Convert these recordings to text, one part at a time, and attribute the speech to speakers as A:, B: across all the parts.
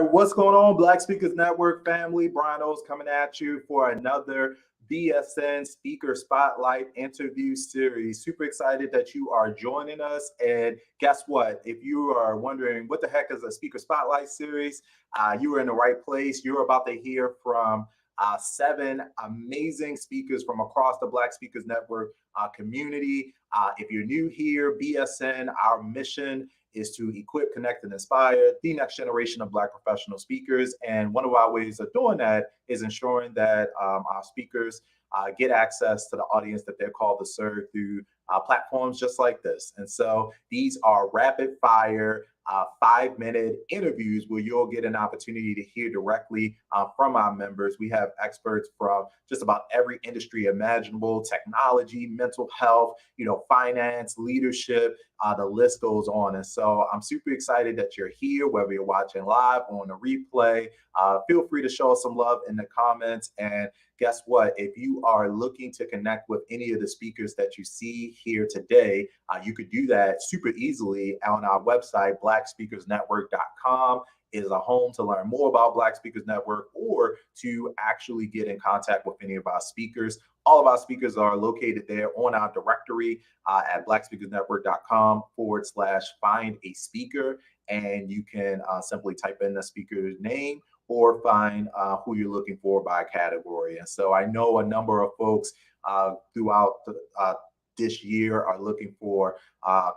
A: What's going on, Black Speakers Network family? Brian O's coming at you for another BSN Speaker Spotlight interview series. Super excited that you are joining us. And guess what? If you are wondering what the heck is a Speaker Spotlight series, you are in the right place. You're about to hear from 7 amazing speakers from across the Black Speakers Network community. If you're new here, BSN, our mission is to equip, connect, and inspire the next generation of Black professional speakers. And one of our ways of doing that is ensuring that our speakers get access to the audience that they're called to serve through platforms just like this. And so these are rapid fire 5-minute interviews where you'll get an opportunity to hear directly from our members. We have experts from just about every industry imaginable: technology, mental health, finance, leadership, the list goes on. And so I'm super excited that you're here, whether you're watching live or on a replay. Feel free to show us some love in the comments. And guess what? If you are looking to connect with any of the speakers that you see here today, you could do that super easily on our website. BlackSpeakersNetwork.com is a home to learn more about Black Speakers Network or to actually get in contact with any of our speakers. All of our speakers are located there on our directory at BlackSpeakersNetwork.com/find a speaker. And you can simply type in the speaker's name or find who you're looking for by category. And so I know a number of folks throughout this year are looking for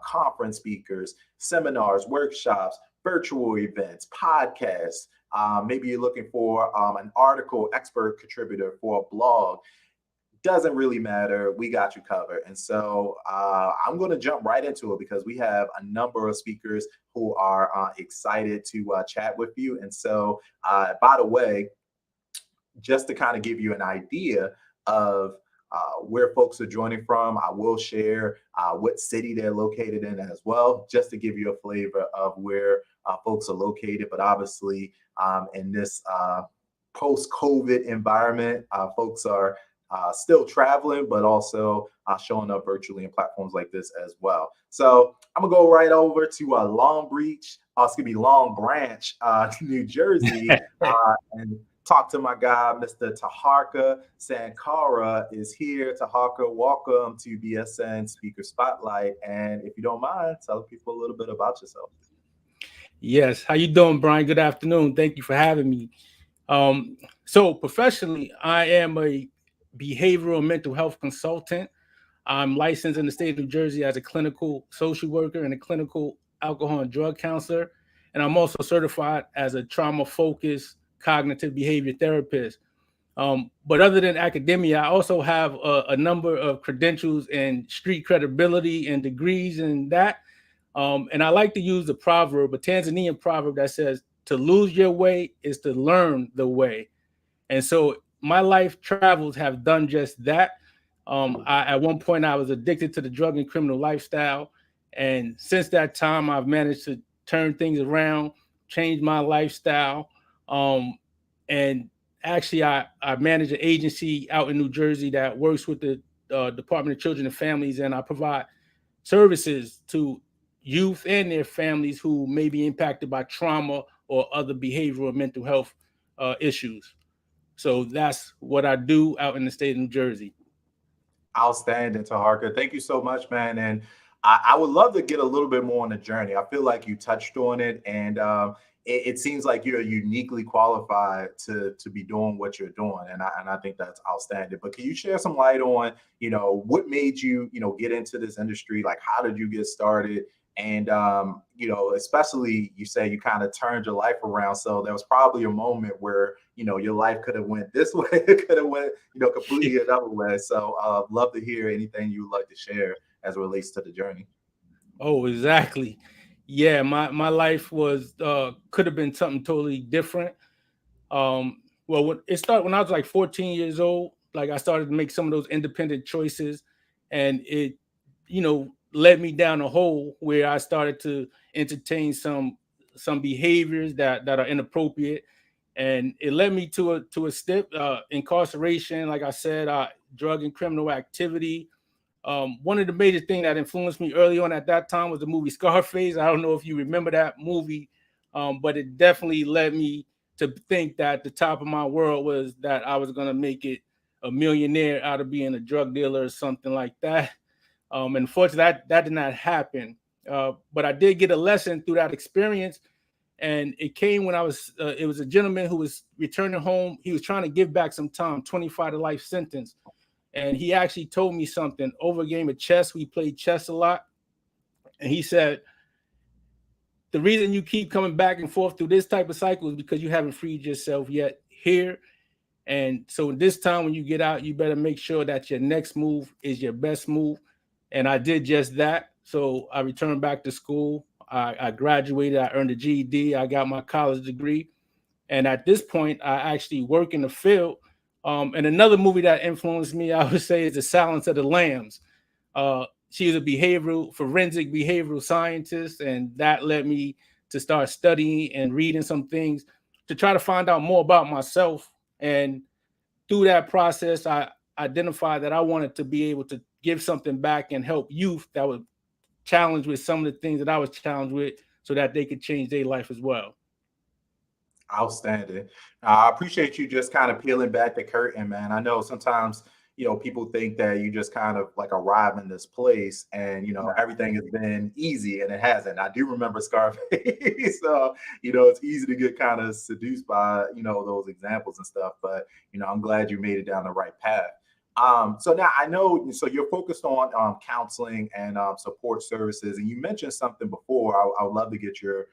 A: conference speakers, seminars, workshops, virtual events, podcasts. Maybe you're looking for an article expert contributor for a blog. Doesn't really matter. We got you covered. And so I'm going to jump right into it because we have a number of speakers who are excited to chat with you. And so, by the way, just to kind of give you an idea of where folks are joining from, I will share what city they're located in as well, just to give you a flavor of where folks are located. But obviously, in this post-COVID environment, folks are still traveling, but also showing up virtually in platforms like this as well. So I'm gonna go right over to Long Branch, New Jersey, and talk to my guy, Mr. Taharka. Sankara is here. Taharka, welcome to BSN Speaker Spotlight. And if you don't mind, tell people a little bit about yourself.
B: Yes, how you doing, Brian? Good afternoon. Thank you for having me. So professionally, I am a behavioral and mental health consultant. I'm licensed in the state of New Jersey as a clinical social worker and a clinical alcohol and drug counselor. And I'm also certified as a trauma-focused cognitive behavior therapist. But other than academia, I also have a number of credentials and street credibility and degrees in that. And I like to use the proverb, a Tanzanian proverb that says, to lose your way is to learn the way. And so my life travels have done just that. At one point, I was addicted to the drug and criminal lifestyle. And since that time, I've managed to turn things around, change my lifestyle. And actually, I manage an agency out in New Jersey that works with the Department of Children and Families, and I provide services to youth and their families who may be impacted by trauma or other behavioral and mental health issues. So that's what I do out in the state of New Jersey.
A: Outstanding, Taharka. Thank you so much, man. And I would love to get a little bit more on the journey. I feel like you touched on it. And, it seems like you're uniquely qualified to be doing what you're doing, and I think that's outstanding. But can you share some light on, what made you, get into this industry? Like, how did you get started? And especially you say you kind of turned your life around, so there was probably a moment where your life could have went this way, it could have went completely another way. So love to hear anything you would like to share as it relates to the journey.
B: Oh, exactly. Yeah, my life was could have been something totally different. Well, when it started when I was like 14 years old, like I started to make some of those independent choices, and it, led me down a hole where I started to entertain some behaviors that are inappropriate, and it led me to a step incarceration. Like I said, drug and criminal activity. One of the major things that influenced me early on at that time was the movie Scarface. I don't know if you remember that movie, but it definitely led me to think that the top of my world was that I was going to make it a millionaire out of being a drug dealer or something like that. Unfortunately, that did not happen. But I did get a lesson through that experience. And it came when it was a gentleman who was returning home. He was trying to give back some time, 25 to life sentence. And he actually told me something over a game of chess. We played chess a lot. And he said, the reason you keep coming back and forth through this type of cycle is because you haven't freed yourself yet here. And so this time when you get out, you better make sure that your next move is your best move. And I did just that. So I returned back to school. I graduated. I earned a GED. I got my college degree. And at this point, I actually work in the field. And another movie that influenced me, I would say, is The Silence of the Lambs. She's a forensic behavioral scientist, and that led me to start studying and reading some things to try to find out more about myself. And through that process, I identified that I wanted to be able to give something back and help youth that were challenged with some of the things that I was challenged with, so that they could change their life as well.
A: Outstanding. I appreciate you just kind of peeling back the curtain, man. I know sometimes, people think that you just kind of like arrive in this place and, everything has been easy, and it hasn't. I do remember Scarface. So, it's easy to get kind of seduced by, those examples and stuff. But, I'm glad you made it down the right path. So now I know, so you're focused on counseling and support services. And you mentioned something before. I would love to get your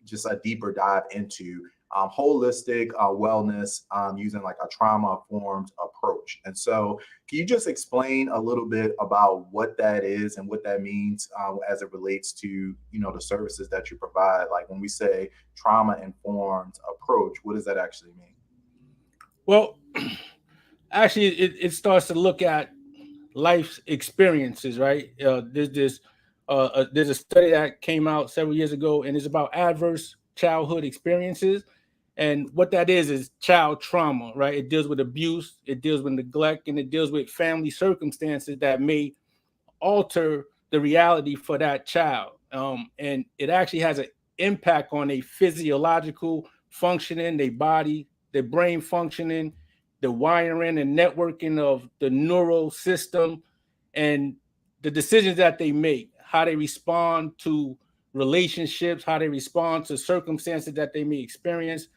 A: just a deeper dive into holistic wellness using like a trauma-informed approach. And so can you just explain a little bit about what that is and what that means as it relates to, the services that you provide? Like when we say trauma-informed approach, what does that actually mean?
B: Well, actually, it starts to look at life's experiences, right? There's a study that came out several years ago, and it's about adverse childhood experiences. And what that is child trauma, right? It deals with abuse, it deals with neglect, and it deals with family circumstances that may alter the reality for that child. And it actually has an impact on a physiological functioning, their body, their brain functioning, the wiring and networking of the neural system, and the decisions that they make, how they respond to relationships, how they respond to circumstances that they may experience.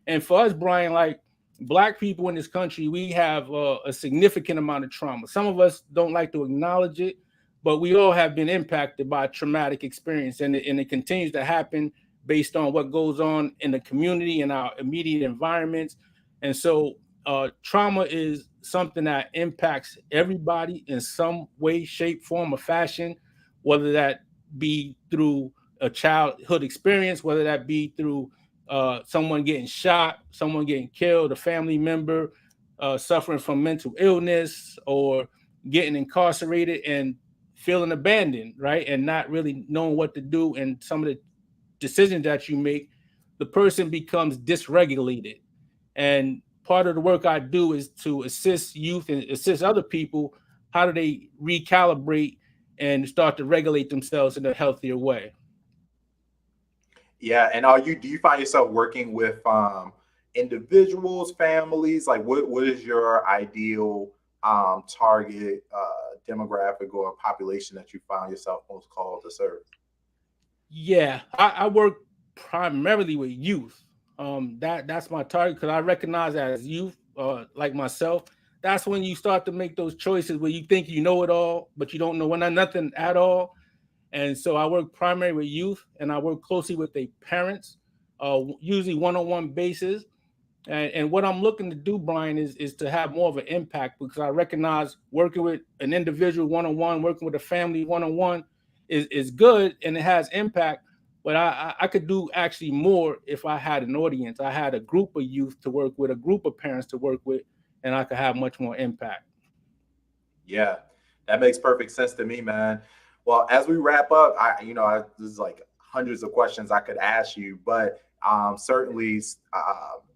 B: And for us, Brian, like Black people in this country, we have a significant amount of trauma. Some of us don't like to acknowledge it, but we all have been impacted by a traumatic experience, and it continues to happen based on what goes on in the community and our immediate environments. And so trauma is something that impacts everybody in some way, shape, form, or fashion, whether that be through a childhood experience, whether that be through someone getting shot, someone getting killed, a family member suffering from mental illness, or getting incarcerated and feeling abandoned, right? And not really knowing what to do. And some of the decisions that you make, the person becomes dysregulated. And part of the work I do is to assist youth and assist other people. How do they recalibrate and start to regulate themselves in a healthier way?
A: Yeah, and do you find yourself working with individuals, families? Like what is your ideal target demographic or population that you find yourself most called to serve?
B: Yeah, I work primarily with youth. That's my target, because I recognize that as youth, like myself, that's when you start to make those choices where you think you know it all, but you don't know nothing at all. And so I work primarily with youth, and I work closely with their parents, usually one-on-one basis. And what I'm looking to do, Brian, is to have more of an impact, because I recognize working with an individual one-on-one, working with a family one-on-one is good and it has impact. But I could do actually more if I had an audience. I had a group of youth to work with, a group of parents to work with, and I could have much more impact.
A: Yeah, that makes perfect sense to me, man. Well, as we wrap up, there's like hundreds of questions I could ask you, but certainly,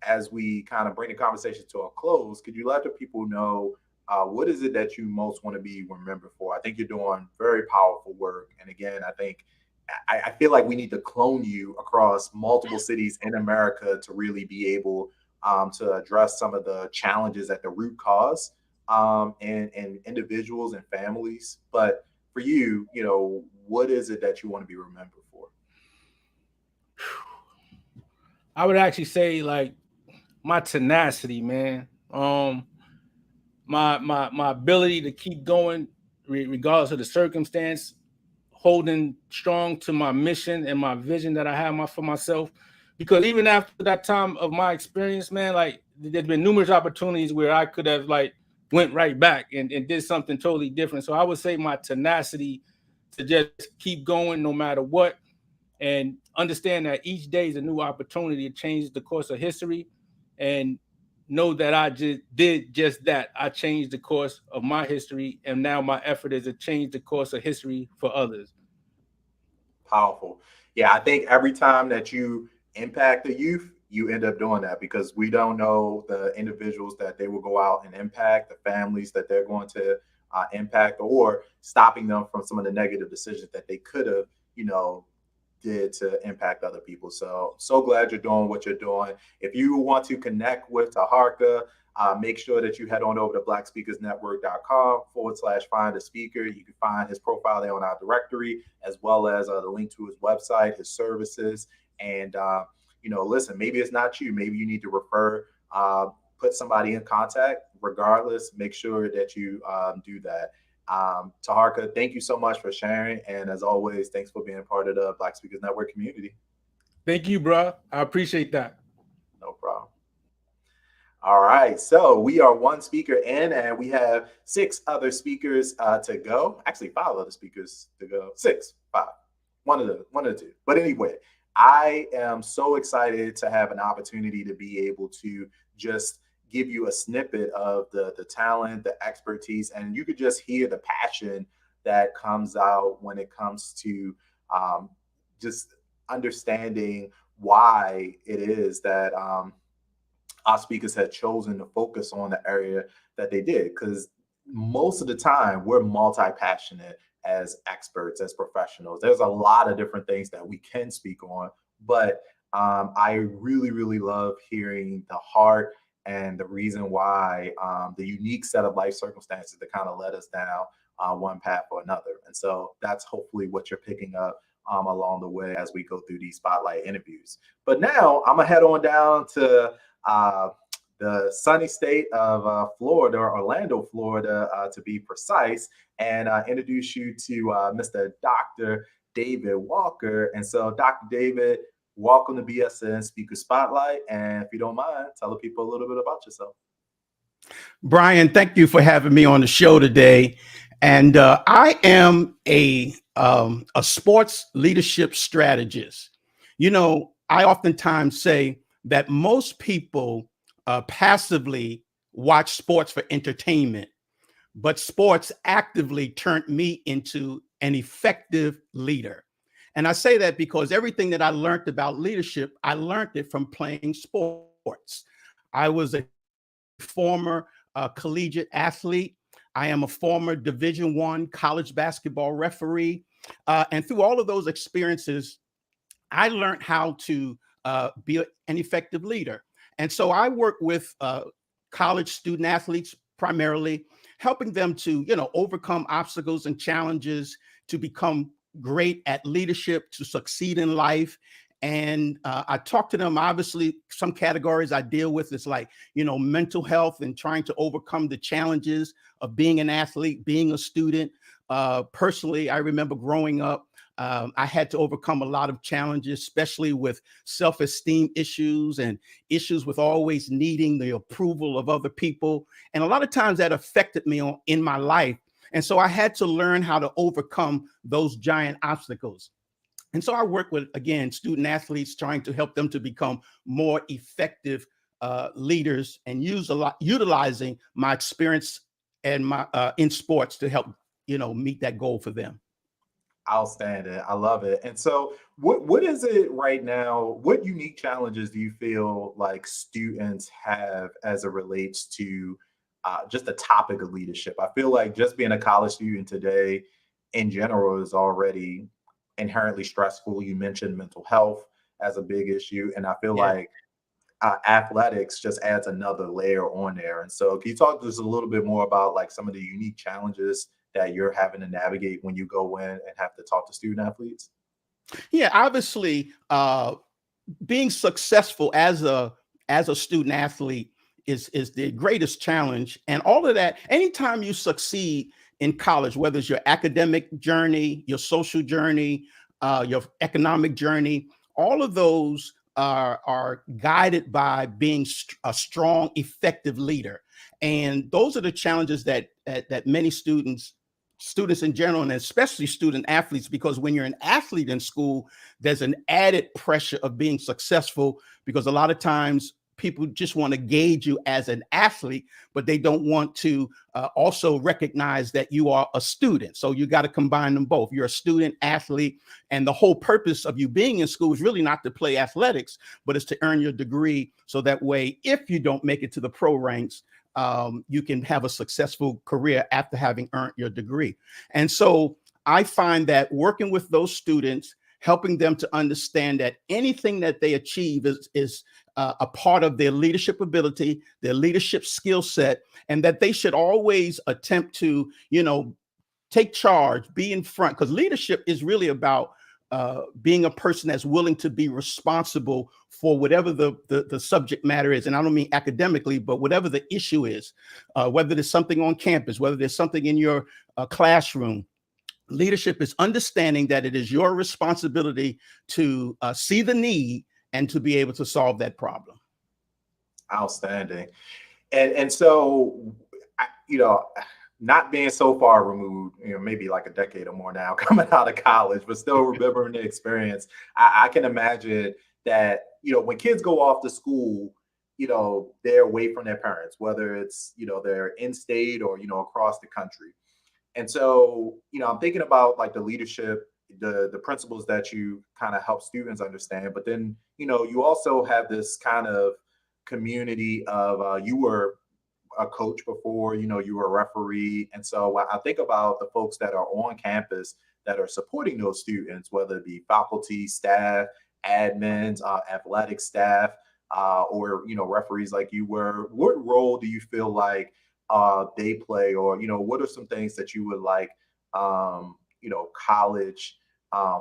A: as we kind of bring the conversation to a close, could you let the people know what is it that you most want to be remembered for? I think you're doing very powerful work, and again, I feel like we need to clone you across multiple cities in America to really be able to address some of the challenges at the root cause, and individuals and families. But for you, what is it that you want to be remembered for?
B: I would actually say, like, my tenacity, man. My ability to keep going regardless of the circumstance, holding strong to my mission and my vision that I have for myself. Because even after that time of my experience, man, like, there's been numerous opportunities where I could have like went right back and did something totally different. So I would say my tenacity to just keep going no matter what, and understand that each day is a new opportunity to change the course of history, and know that I just did just that. I changed the course of my history, and now my effort is to change the course of history for others.
A: Powerful. Yeah, I think every time that you impact the youth, you end up doing that, because we don't know the individuals that they will go out and impact, the families that they're going to impact, or stopping them from some of the negative decisions that they could have, did to impact other people. So glad you're doing what you're doing. If you want to connect with Taharka, make sure that you head on over to blackspeakersnetwork.com/find a speaker. You can find his profile there on our directory, as well as the link to his website, his services. And, listen, maybe it's not you. Maybe you need to refer, put somebody in contact. Regardless, make sure that you do that. Taharka, thank you so much for sharing. And as always, thanks for being part of the Black Speakers Network community.
B: Thank you, bro. I appreciate that.
A: No problem. All right, so we are one speaker in, and we have 6 other speakers to go. Actually, 5 other speakers to go. 6, 5, one of the two. But anyway, I am so excited to have an opportunity to be able to just give you a snippet of the talent, the expertise, and you could just hear the passion that comes out when it comes to just understanding why it is that our speakers had chosen to focus on the area that they did. Because most of the time, we're multi-passionate as experts, as professionals. There's a lot of different things that we can speak on, but I really, really love hearing the heart and the reason why, the unique set of life circumstances that kind of led us down one path or another. And so that's hopefully what you're picking up along the way as we go through these spotlight interviews. But now I'm gonna head on down to the sunny state of Florida, Orlando, Florida, to be precise, and introduce you to Mr. Dr. David Walker. And so, Dr. David, welcome to BSN Speaker Spotlight. And if you don't mind, tell the people a little bit about yourself.
C: Brian, thank you for having me on the show today. And I am a sports leadership strategist. I oftentimes say that most people passively watch sports for entertainment, but sports actively turned me into an effective leader. And I say that because everything that I learned about leadership, I learned it from playing sports. I was a former collegiate athlete. I am a former Division I college basketball referee. And through all of those experiences, I learned how to be an effective leader. And so I work with college student athletes primarily, helping them to, overcome obstacles and challenges, to become great at leadership, to succeed in life. And I talk to them. Obviously, some categories I deal with is like, mental health and trying to overcome the challenges of being an athlete, being a student. Personally, I remember growing up, I had to overcome a lot of challenges, especially with self-esteem issues and issues with always needing the approval of other people. And a lot of times that affected me in my life. And so I had to learn how to overcome those giant obstacles. And so I work with, again, student athletes, trying to help them to become more effective leaders and utilizing my experience and my in sports to help, meet that goal for them.
A: Outstanding. I love it. And so what is it right now? What unique challenges do you feel like students have as it relates to just the topic of leadership? I feel like just being a college student today in general is already inherently stressful. You mentioned mental health as a big issue, and I feel like athletics just adds another layer on there. And so can you talk to us a little bit more about like some of the unique challenges that you're having to navigate when you go in and have to talk to student athletes?
C: Yeah, obviously, being successful as a student athlete is the greatest challenge. And all of that, anytime you succeed in college, whether it's your academic journey, your social journey, your economic journey, all of those are guided by being a strong, effective leader. And those are the challenges that many students in general, and especially student athletes, because when you're an athlete in school, there's an added pressure of being successful, because a lot of times people just want to gauge you as an athlete, but they don't want to also recognize that you are a student. So you got to combine them both. You're a student athlete, and the whole purpose of you being in school is really not to play athletics, but it's to earn your degree. So that way, if you don't make it to the pro ranks, you can have a successful career after having earned your degree. And so I find that working with those students, helping them to understand that anything that they achieve is a part of their leadership ability, their leadership skill set, and that they should always attempt to, take charge, be in front, because leadership is really about being a person that's willing to be responsible for whatever the subject matter is. And I don't mean academically, but whatever the issue is, whether there's something on campus, whether there's something in your classroom. Leadership is understanding that it is your responsibility to see the need and to be able to solve that problem.
A: Outstanding. And so, not being so far removed, maybe like a decade or more now coming out of college, but still remembering the experience, I can imagine that, when kids go off to school, they're away from their parents, whether it's, they're in state or, across the country. And so, I'm thinking about like the leadership, the principles that you kind of help students understand, but then, you also have this kind of community of you were a coach before, you were a referee. And so I think about the folks that are on campus that are supporting those students, whether it be faculty, staff, admins, athletic staff, or, referees like you were. What role do you feel like they play, or, what are some things that you would like, college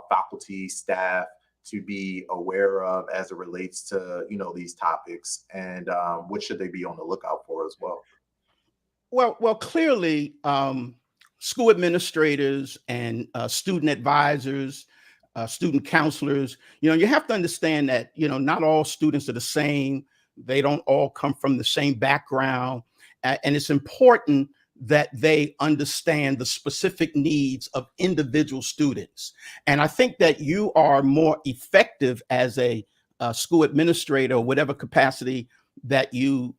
A: faculty, staff to be aware of as it relates to, these topics, and what should they be on the lookout for as well?
C: Well, clearly, school administrators and student advisors, student counselors, you have to understand that, not all students are the same. They don't all come from the same background. And it's important that they understand the specific needs of individual students. And I think that you are more effective as a school administrator, or whatever capacity that you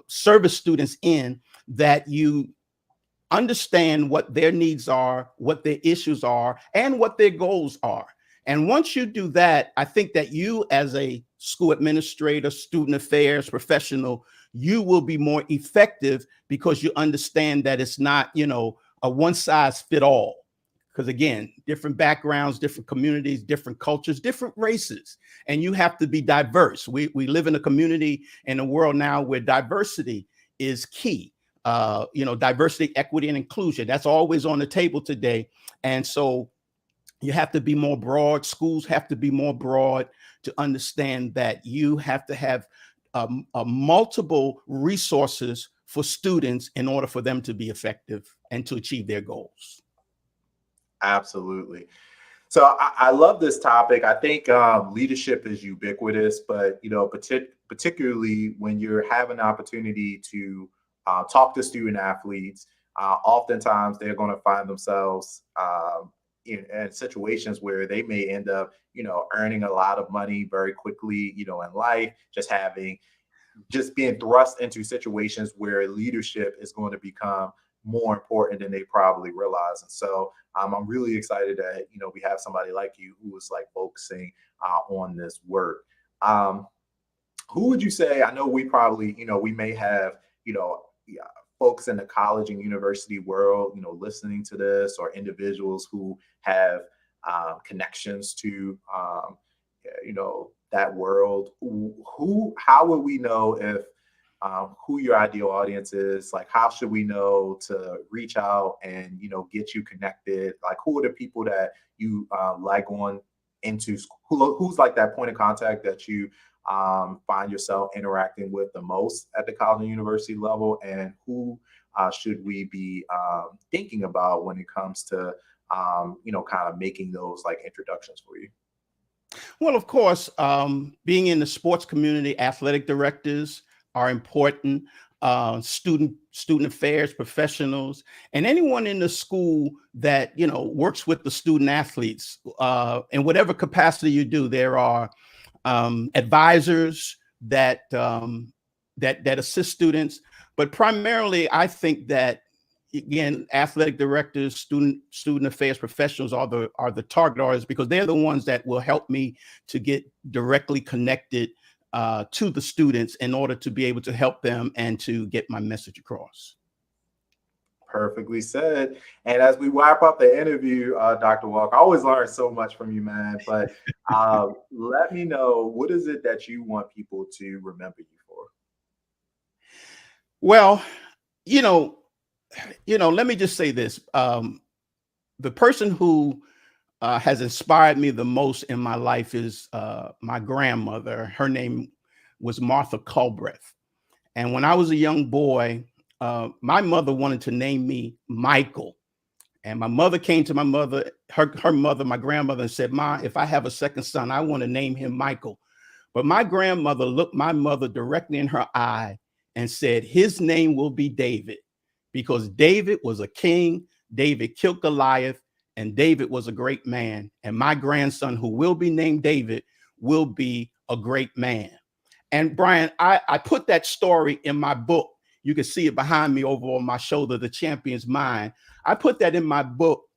C: service students in, that you understand what their needs are, what their issues are, and what their goals are. And once you do that, I think that you, as a school administrator, student affairs professional, you will be more effective, because you understand that it's not, a one size fit all. Because again, different backgrounds, different communities, different cultures, different races, and you have to be diverse. We live in a community, in a world now where diversity is key. Diversity, equity, and inclusion, that's always on the table today. And so You have to be more broad. Schools have to be more broad to understand that you have to have multiple resources for students in order for them to be effective and to achieve their goals.
A: Absolutely. So I love this topic. I think leadership is ubiquitous, but particularly when you're having an opportunity to talk to student athletes, oftentimes they're going to find themselves in situations where they may end up, earning a lot of money very quickly, in life, just being thrust into situations where leadership is going to become more important than they probably realize. And so I'm really excited that, we have somebody like you who is like focusing on this work. Who would you say, I know we probably, we may have, yeah, folks in the college and university world, listening to this, or individuals who have connections to, that world. How would we know if who your ideal audience is? Like, how should we know to reach out and get you connected? Like, who are the people that you like going into school? Who's like that point of contact that you find yourself interacting with the most at the college and university level, and who should we be thinking about when it comes to kind of making those like introductions for you?
C: Well, of course, being in the sports community, athletic directors are important. Student affairs professionals, and anyone in the school that works with the student athletes in whatever capacity you do. There are advisors that assist students, but primarily, I think that, again, athletic directors, student affairs professionals are the target audience, because they're the ones that will help me to get directly connected to the students in order to be able to help them and to get my message across.
A: Perfectly said. And as we wrap up the interview, Dr. Walker, I always learn so much from you, man. But let me know, what is it that you want people to remember you for?
C: Well, let me just say this. The person who has inspired me the most in my life is my grandmother. Her name was Martha Culbreth. And when I was a young boy, my mother wanted to name me Michael. And my mother came to her mother, my grandmother, and said, "Ma, if I have a second son, I want to name him Michael." But my grandmother looked my mother directly in her eye and said, "His name will be David, because David was a king. David killed Goliath, and David was a great man. And my grandson, who will be named David, will be a great man." And Brian, I put that story in my book. You can see it behind me over on my shoulder, The Champion's Mind. I put that in my book.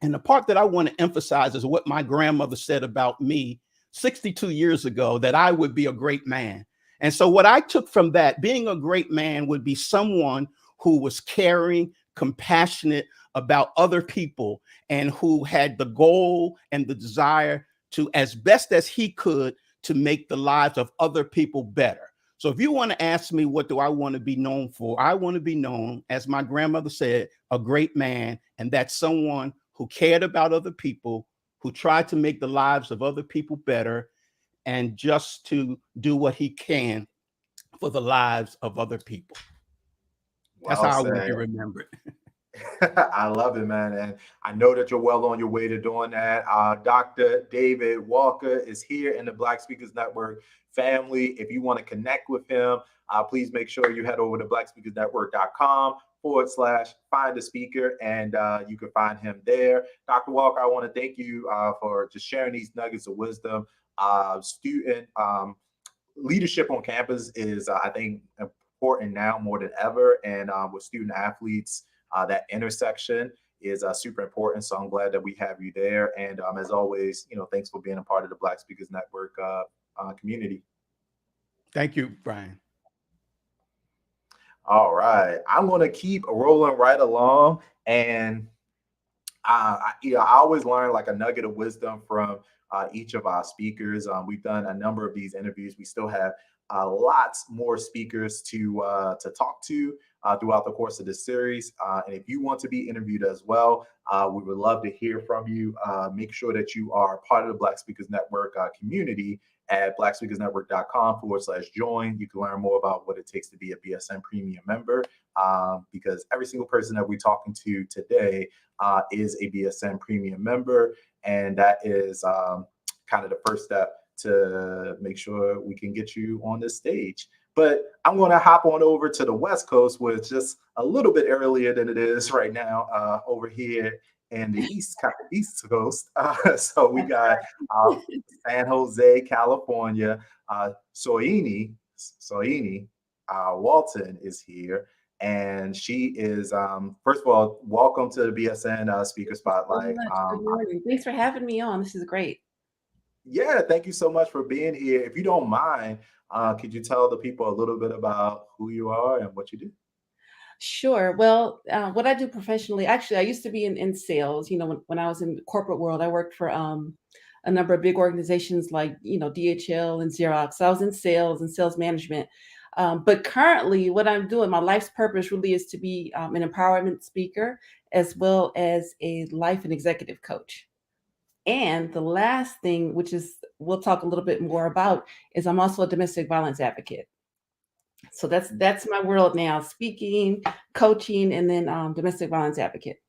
C: And the part that I want to emphasize is what my grandmother said about me 62 years ago, that I would be a great man. And so what I took from that, being a great man would be someone who was caring, compassionate about other people, and who had the goal and the desire to, as best as he could, to make the lives of other people better. So if you want to ask me, what do I want to be known for? I want to be known, as my grandmother said, a great man. And that's someone who cared about other people, who tried to make the lives of other people better, and just to do what he can for the lives of other people. That's how I want to be remembered.
A: I love it, man. And I know that you're well on your way to doing that. Dr. David Walker is here in the Black Speakers Network family. If you want to connect with him, please make sure you head over to blackspeakersnetwork.com/find a speaker, and you can find him there. Dr. Walker, I want to thank you for just sharing these nuggets of wisdom. Student leadership on campus is, I think, important now more than ever. And with student athletes, that intersection is super important. So I'm glad that we have you there. And as always, thanks for being a part of the Black Speakers Network community.
C: Thank you, Brian.
A: All right. I'm going to keep rolling right along. And I always learn like a nugget of wisdom from each of our speakers. We've done a number of these interviews. We still have lots more speakers to talk to. throughout the course of this series. And if you want to be interviewed as well, we would love to hear from you. Make sure that you are part of the Black Speakers Network community at blackspeakersnetwork.com/join. You can learn more about what it takes to be a BSN premium member, because every single person that we're talking to today is a BSN premium member. And that is kind of the first step to make sure we can get you on this stage. But I'm going to hop on over to the West Coast, where it's just a little bit earlier than it is right now over here in the East Coast. So we got San Jose, California. Soyini Walton is here. And she is, first of all, welcome to the BSN Speaker Spotlight.
D: Good morning. Thanks for having me on. This is great.
A: Yeah, thank you so much for being here. If you don't mind, could you tell the people a little bit about who you are and what you do?
D: Sure. Well, what I do professionally, actually, I used to be in sales. When I was in the corporate world, I worked for a number of big organizations like, DHL and Xerox. So I was in sales and sales management. But currently, what I'm doing, my life's purpose really is to be an empowerment speaker, as well as a life and executive coach. And the last thing, which is we'll talk a little bit more about, is I'm also a domestic violence advocate. So that's my world now: speaking, coaching, and then domestic violence advocate.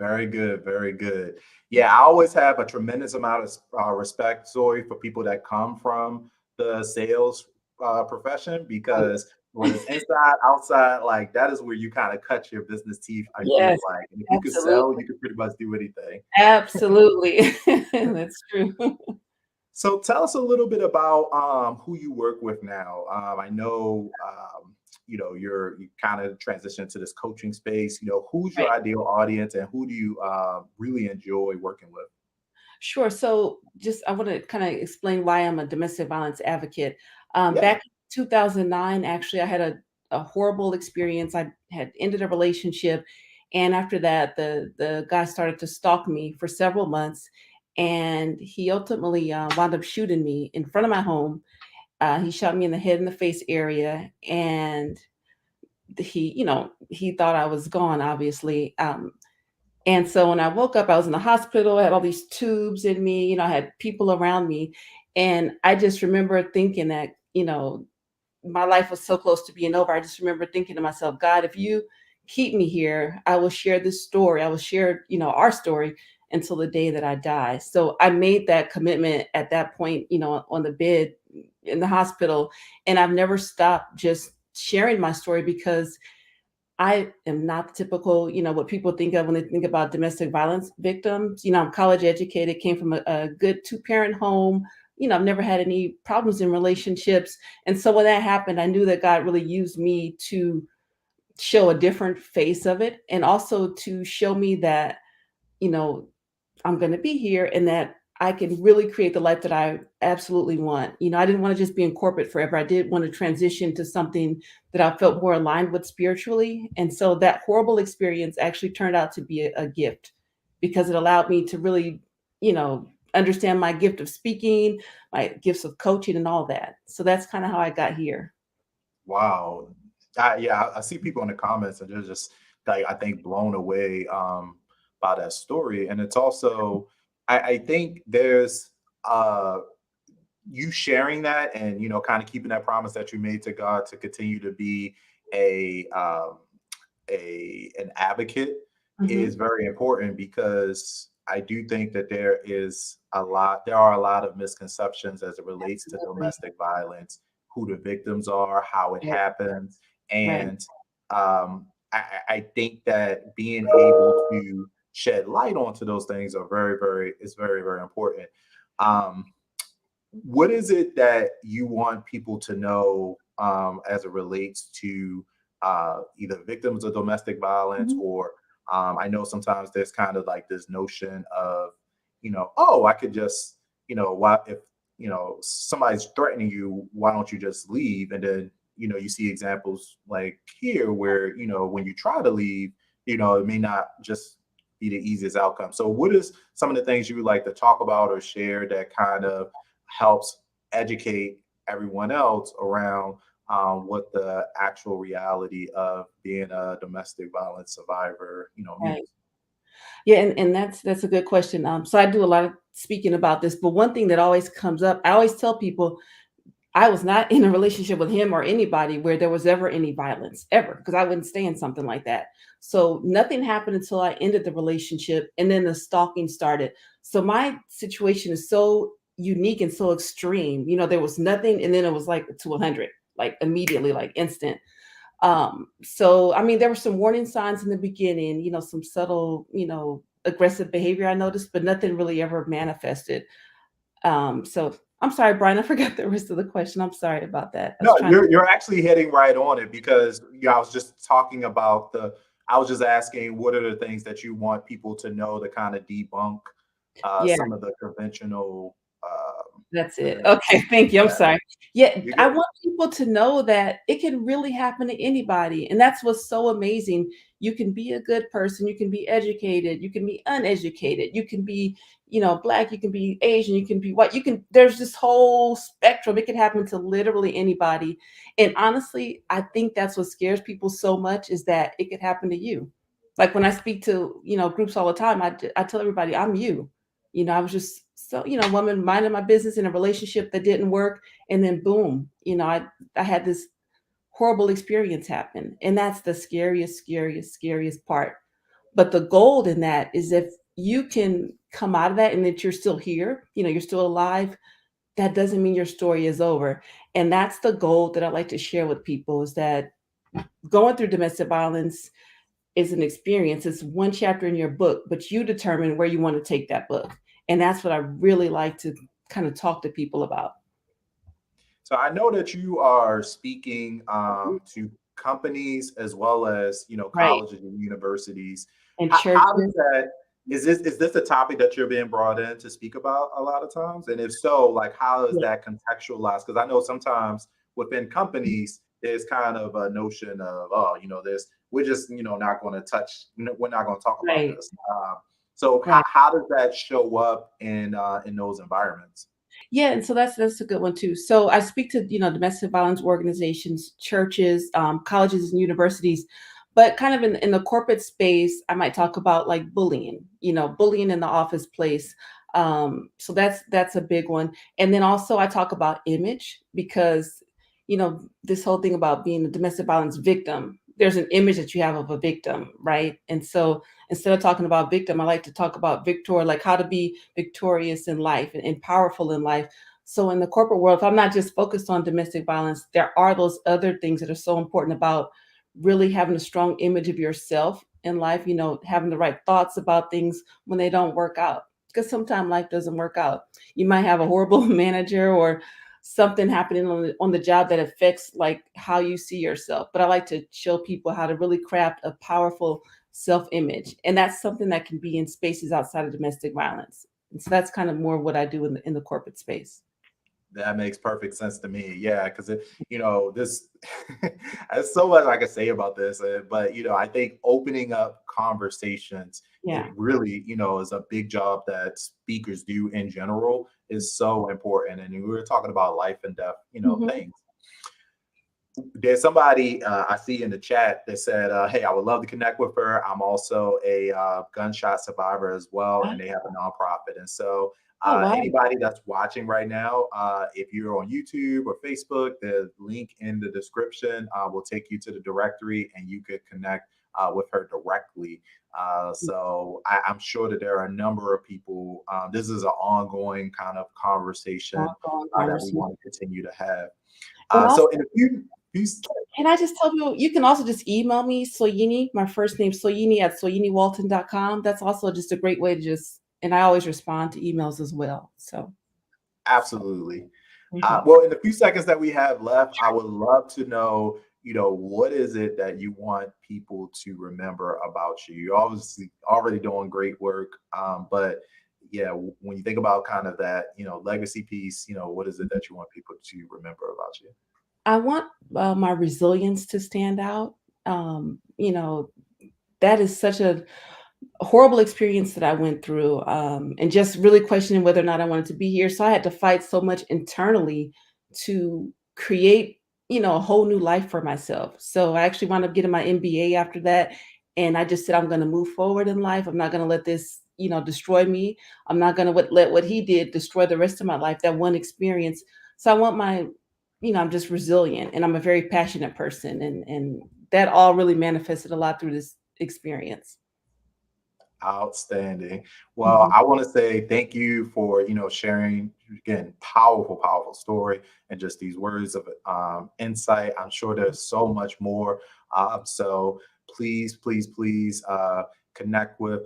A: Very good, very good. Yeah, I always have a tremendous amount of respect, Zoe, for people that come from the sales profession, because when it's inside, outside, like that is where you kind of cut your business teeth. I feel
D: Yes,
A: like, and if you could sell, you could pretty much do anything.
D: absolutely. That's true.
A: So tell us a little bit about who you work with now. I know you kind of transitioned to this coaching space. Who's your ideal audience, and who do you really enjoy working with?
D: Sure. So I want to kind of explain why I'm a domestic violence advocate.
A: Yeah.
D: Back in 2009, actually, I had a horrible experience. I had ended a relationship. And after that, the guy started to stalk me for several months. And he ultimately wound up shooting me in front of my home. He shot me in the head and the face area. And he thought I was gone, obviously. And so when I woke up, I was in the hospital. I had all these tubes in me. I had people around me. And I just remember thinking that, my life was so close to being over. I just remember thinking to myself, God, if you keep me here, I will share this story. I will share, our story until the day that I die. So I made that commitment at that point, on the bed in the hospital. And I've never stopped just sharing my story, because I am not the typical, what people think of when they think about domestic violence victims. I'm college educated, came from a good 2-parent home. I've never had any problems in relationships. And so when that happened, I knew that God really used me to show a different face of it, and also to show me that, I'm going to be here, and that I can really create the life that I absolutely want. I didn't want to just be in corporate forever. I did want to transition to something that I felt more aligned with spiritually. And so that horrible experience actually turned out to be a gift, because it allowed me to really, understand my gift of speaking, my gifts of coaching, and all that. So that's kind of how I got here.
A: Wow. I see people in the comments, and they're just like, I think, blown away by that story. And it's also, I think there's you sharing that, and kind of keeping that promise that you made to God to continue to be an advocate is very important, because I do think that there are a lot of misconceptions as it relates to domestic violence, who the victims are, how it happens. And I think that being able to shed light onto those things is very, very important. What is it that you want people to know as it relates to either victims of domestic violence, or I know sometimes there's kind of like this notion of, I could just, why, if, somebody's threatening you, why don't you just leave? And then, you see examples like here where, when you try to leave, it may not just be the easiest outcome. So what is some of the things you would like to talk about or share that kind of helps educate everyone else around what the actual reality of being a domestic violence survivor,
D: Right.
A: means.
D: Yeah, and that's a good question. So I do a lot of speaking about this, but one thing that always comes up, I always tell people I was not in a relationship with him or anybody where there was ever any violence, ever, because I wouldn't stay in something like that. So nothing happened until I ended the relationship, and then the stalking started. So my situation is so unique and so extreme. There was nothing, and then it was like to 100, like immediately, like instant. So I mean, there were some warning signs in the beginning, some subtle, aggressive behavior I noticed, but nothing really ever manifested. So I'm sorry, Brian, I forgot the rest of the question. I'm sorry about that. I was
A: No,
D: trying to.
A: you're actually hitting right on it, because I was just talking about I was just asking what are the things that you want people to know to kind of debunk
D: Yeah,
A: some of the conventional
D: that's it.
A: conventional.
D: Okay, thank you. I'm
A: Yeah,
D: sorry. Yeah,
A: you're
D: I
A: good.
D: want people to know that it can really happen to anybody. And that's what's so amazing. You can be a good person, you can be educated, you can be uneducated, you can be, black, you can be Asian, you can be white, there's this whole spectrum. It can happen to literally anybody. And honestly, I think that's what scares people so much, is that it could happen to you. Like when I speak to, groups all the time, I tell everybody I'm you. I was just so, woman minding my business in a relationship that didn't work. And then boom, I had this horrible experience happen. And that's the scariest, scariest, scariest part. But the gold in that is if you can come out of that and that you're still here, you're still alive, that doesn't mean your story is over. And that's the gold that I like to share with people, is that going through domestic violence is an experience. It's one chapter in your book, but you determine where you want to take that book. And that's what I really like to kind of talk to people about.
A: So I know that you are speaking to companies as well as
D: Right.
A: colleges and universities.
D: And
A: How does
D: churches.
A: that is this a topic that you're being brought in to speak about a lot of times? And if so, like how is
D: Yeah.
A: that contextualized? Because I know sometimes within companies there's kind of a notion of, oh, this we're just not going to touch, we're not going to talk about
D: Right.
A: this. So
D: Right.
A: how does that show up in those environments?
D: Yeah, and so that's a good one too. So I speak to domestic violence organizations, churches, colleges, and universities, but kind of in the corporate space, I might talk about like bullying, bullying in the office place. So that's a big one. And then also I talk about image, because this whole thing about being a domestic violence victim, there's an image that you have of a victim, right? And so instead of talking about victim, I like to talk about victor, like how to be victorious in life and powerful in life. So in the corporate world, if I'm not just focused on domestic violence, there are those other things that are so important about really having a strong image of yourself in life, having the right thoughts about things when they don't work out. Because sometimes life doesn't work out. You might have a horrible manager or something happening on the job that affects like how you see yourself. But I like to show people how to really craft a powerful self-image. And that's something that can be in spaces outside of domestic violence. And so that's kind of more what I do in the corporate space.
A: That makes perfect sense to me. Yeah, because this there's so much I could say about this, but I think opening up conversations, it
D: Yeah.
A: really, is a big job that speakers do in general, is so important. And we were talking about life and death,
D: Mhm.
A: things. There's somebody I see in the chat that said, "Hey, I would love to connect with her. I'm also a gunshot survivor as well, and they have a nonprofit." And so,
D: Oh, wow.
A: anybody that's watching right now, if you're on YouTube or Facebook, the link in the description will take you to the directory, and you could connect with her directly. So I'm sure that there are a number of people. This is an ongoing kind of conversation
D: Ongoing
A: that we
D: conversation.
A: want to continue to have.
D: And also,
A: So in a few
D: can I just tell you, you can also just email me, Soyini, my first name, Soyini at soyiniwalton.com. That's also just a great way to and I always respond to emails as well. So,
A: Absolutely.
D: mhm.
A: Well, in the few seconds that we have left, I would love to know, what is it that you want people to remember about you? You're obviously already doing great work, but yeah, when you think about kind of that, legacy piece, what is it that you want people to remember about you?
D: I want my resilience to stand out. That is such a horrible experience that I went through, and just really questioning whether or not I wanted to be here. So I had to fight so much internally to create a whole new life for myself. So I actually wound up getting my MBA after that. And I just said, I'm going to move forward in life. I'm not going to let this, destroy me. I'm not going to let what he did destroy the rest of my life, that one experience. So I want I'm just resilient, and I'm a very passionate person. And that all really manifested a lot through this experience.
A: Outstanding. Well, I want to say thank you for, sharing, again, powerful story and just these words of insight. I'm sure there's so much more. So please connect with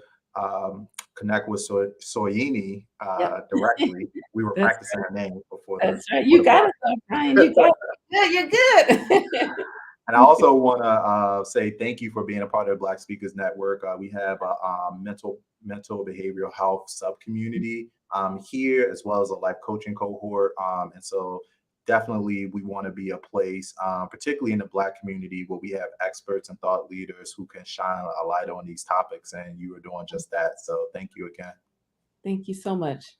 A: Soyini
D: Yep.
A: directly. We were
D: That's
A: practicing her name before
D: That's right.
A: before
D: You
A: the
D: got it, though, Brian. You got it. Yeah, you're good.
A: And I also want to say thank you for being a part of the Black Speakers Network. We have a mental behavioral health subcommunity here, as well as a life coaching cohort. And so definitely we want to be a place, particularly in the Black community, where we have experts and thought leaders who can shine a light on these topics. And you are doing just that. So thank you again.
D: Thank you so much.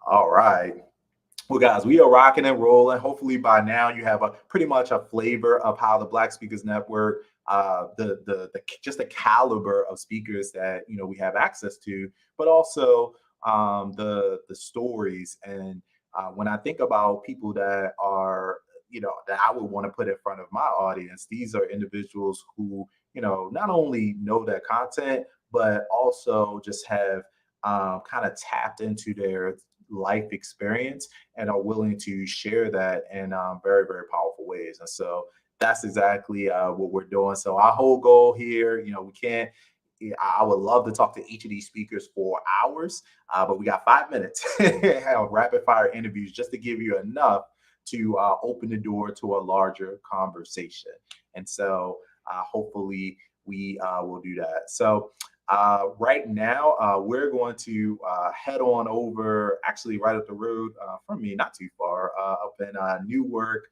A: All right. Well, guys, we are rocking and rolling. Hopefully by now you have pretty much a flavor of how the Black Speakers Network, just the caliber of speakers that we have access to, but also the stories. And when I think about people that are that I would want to put in front of my audience, these are individuals who not only know their content, but also just have kind of tapped into their life experience and are willing to share that in very, very powerful ways. And so that's exactly what we're doing. So our whole goal here, we can't, I would love to talk to each of these speakers for hours, but we got 5 minutes, have rapid fire interviews just to give you enough to open the door to a larger conversation. And so hopefully we will do that. So right now, we're going to head on over, actually right up the road from me, not too far, up in Newark,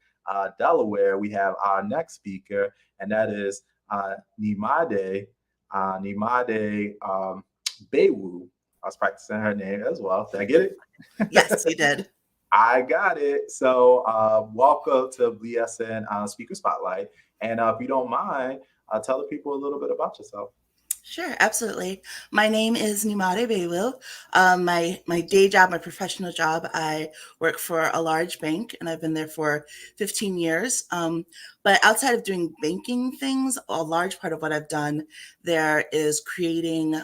A: Delaware. We have our next speaker, and that is Nyemade Boiwu. I was practicing her name as well. Did I get it?
E: Yes, you did.
A: I got it. So welcome to BSN Speaker Spotlight. And if you don't mind, tell the people a little bit about yourself.
E: Sure, absolutely. My name is Nyemade Boiwu. My day job, my professional job, I work for a large bank, and I've been there for 15 years. But outside of doing banking things, a large part of what I've done there is creating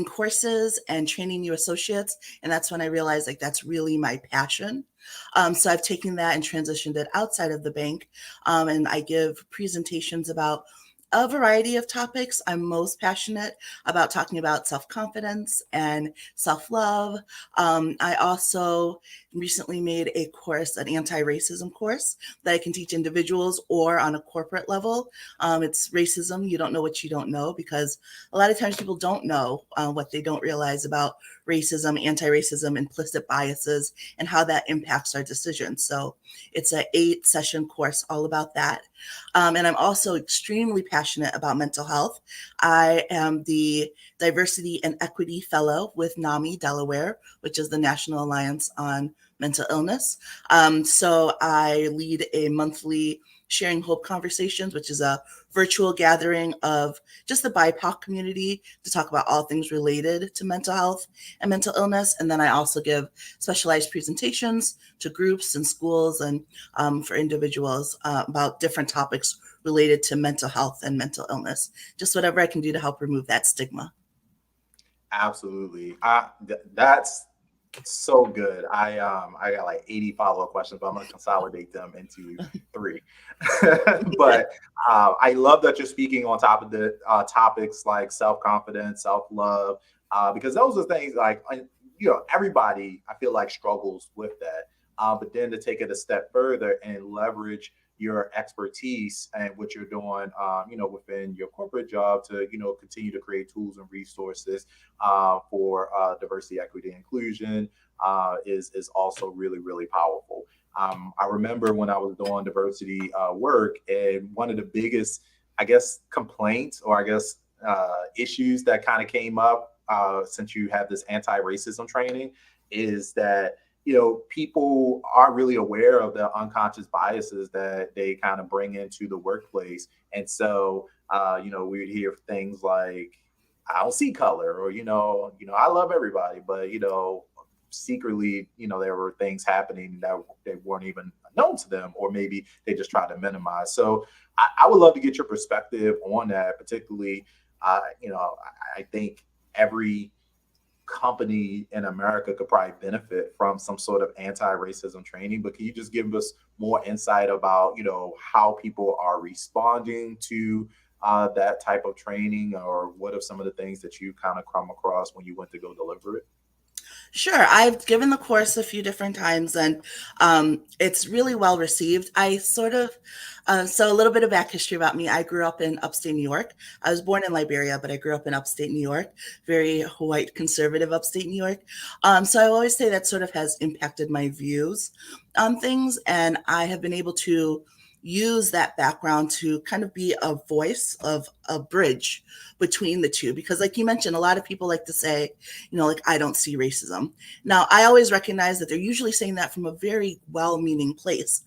E: courses and training new associates. And that's when I realized that's really my passion. So I've taken that and transitioned it outside of the bank. And I give presentations about a variety of topics. I'm most passionate about talking about self-confidence and self-love. I also recently made a course, an anti-racism course that I can teach individuals or on a corporate level. It's racism. You don't know what you don't know, because a lot of times people don't know what they don't realize about racism, anti-racism, implicit biases, and how that impacts our decisions. So it's an 8-session course all about that. And I'm also extremely passionate about mental health. I am the Diversity and Equity Fellow with NAMI, Delaware, which is the National Alliance on Mental Illness. So I lead a monthly Sharing Hope Conversations, which is a virtual gathering of just the BIPOC community to talk about all things related to mental health and mental illness. And then I also give specialized presentations to groups and schools and for individuals about different topics related to mental health and mental illness. Just whatever I can do to help remove that stigma.
A: Absolutely. That's so good. I got like 80 follow-up questions, but I'm going to consolidate them into 3. But I love that you're speaking on top of the topics like self-confidence, self-love, because those are things like, everybody, I feel like, struggles with that. But then to take it a step further and leverage your expertise and what you're doing, within your corporate job to, continue to create tools and resources for diversity, equity, and inclusion is also really, really powerful. I remember when I was doing diversity work, and one of the biggest, complaints or issues that kind of came up since you have this anti-racism training is that people aren't really aware of the unconscious biases that they kind of bring into the workplace. And so, we would hear things like, I don't see color, or, I love everybody, but, secretly, there were things happening that they weren't even known to them, or maybe they just tried to minimize. So I would love to get your perspective on that, particularly, I think every company in America could probably benefit from some sort of anti-racism training, but can you just give us more insight about, how people are responding to that type of training, or what are some of the things that you kind of come across when you went to go deliver it?
E: Sure. I've given the course a few different times, and it's really well received. So a little bit of back history about me. I grew up in upstate New York. I was born in Liberia, but I grew up in upstate New York, very white, conservative upstate New York. So I always say that sort of has impacted my views on things, and I have been able to use that background to kind of be a voice of a bridge between the two. Because like you mentioned, a lot of people like to say, I don't see racism. Now, I always recognize that they're usually saying that from a very well-meaning place.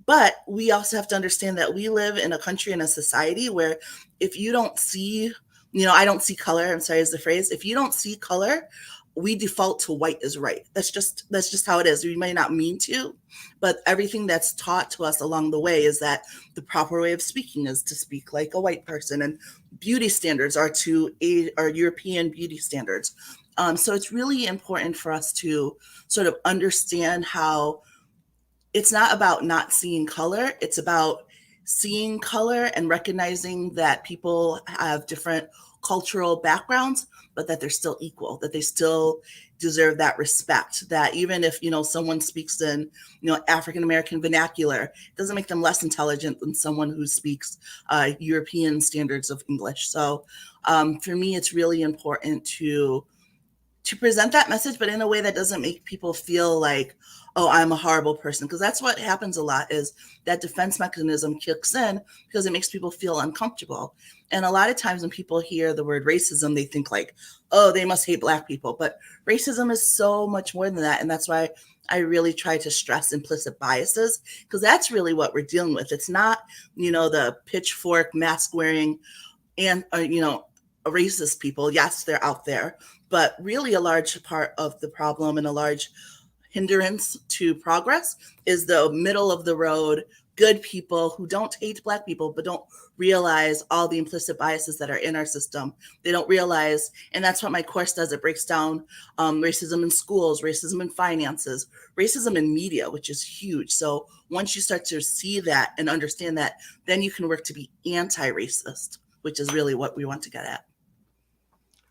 E: But we also have to understand that we live in a country and a society where if you don't see, I don't see color, I'm sorry, is the phrase. If you don't see color, we default to white is right. That's just how it is. We may not mean to, but everything that's taught to us along the way is that the proper way of speaking is to speak like a white person, and beauty standards are European beauty standards. So it's really important for us to sort of understand how it's not about not seeing color. It's about seeing color and recognizing that people have different cultural backgrounds, but that they're still equal, that they still deserve that respect, that even if, someone speaks in, African-American vernacular, it doesn't make them less intelligent than someone who speaks European standards of English. So for me, it's really important to present that message, but in a way that doesn't make people feel like, oh, I'm a horrible person. Because that's what happens a lot, is that defense mechanism kicks in because it makes people feel uncomfortable. And a lot of times when people hear the word racism, they think like, oh, they must hate Black people. But racism is so much more than that. And that's why I really try to stress implicit biases, because that's really what we're dealing with. It's not, the pitchfork, mask wearing, and, racist people. Yes, they're out there. But really a large part of the problem and a large hindrance to progress is the middle of the road, good people who don't hate Black people, but don't realize all the implicit biases that are in our system. They don't realize, and that's what my course does. It breaks down racism in schools, racism in finances, racism in media, which is huge. So once you start to see that and understand that, then you can work to be anti-racist, which is really what we want to get at.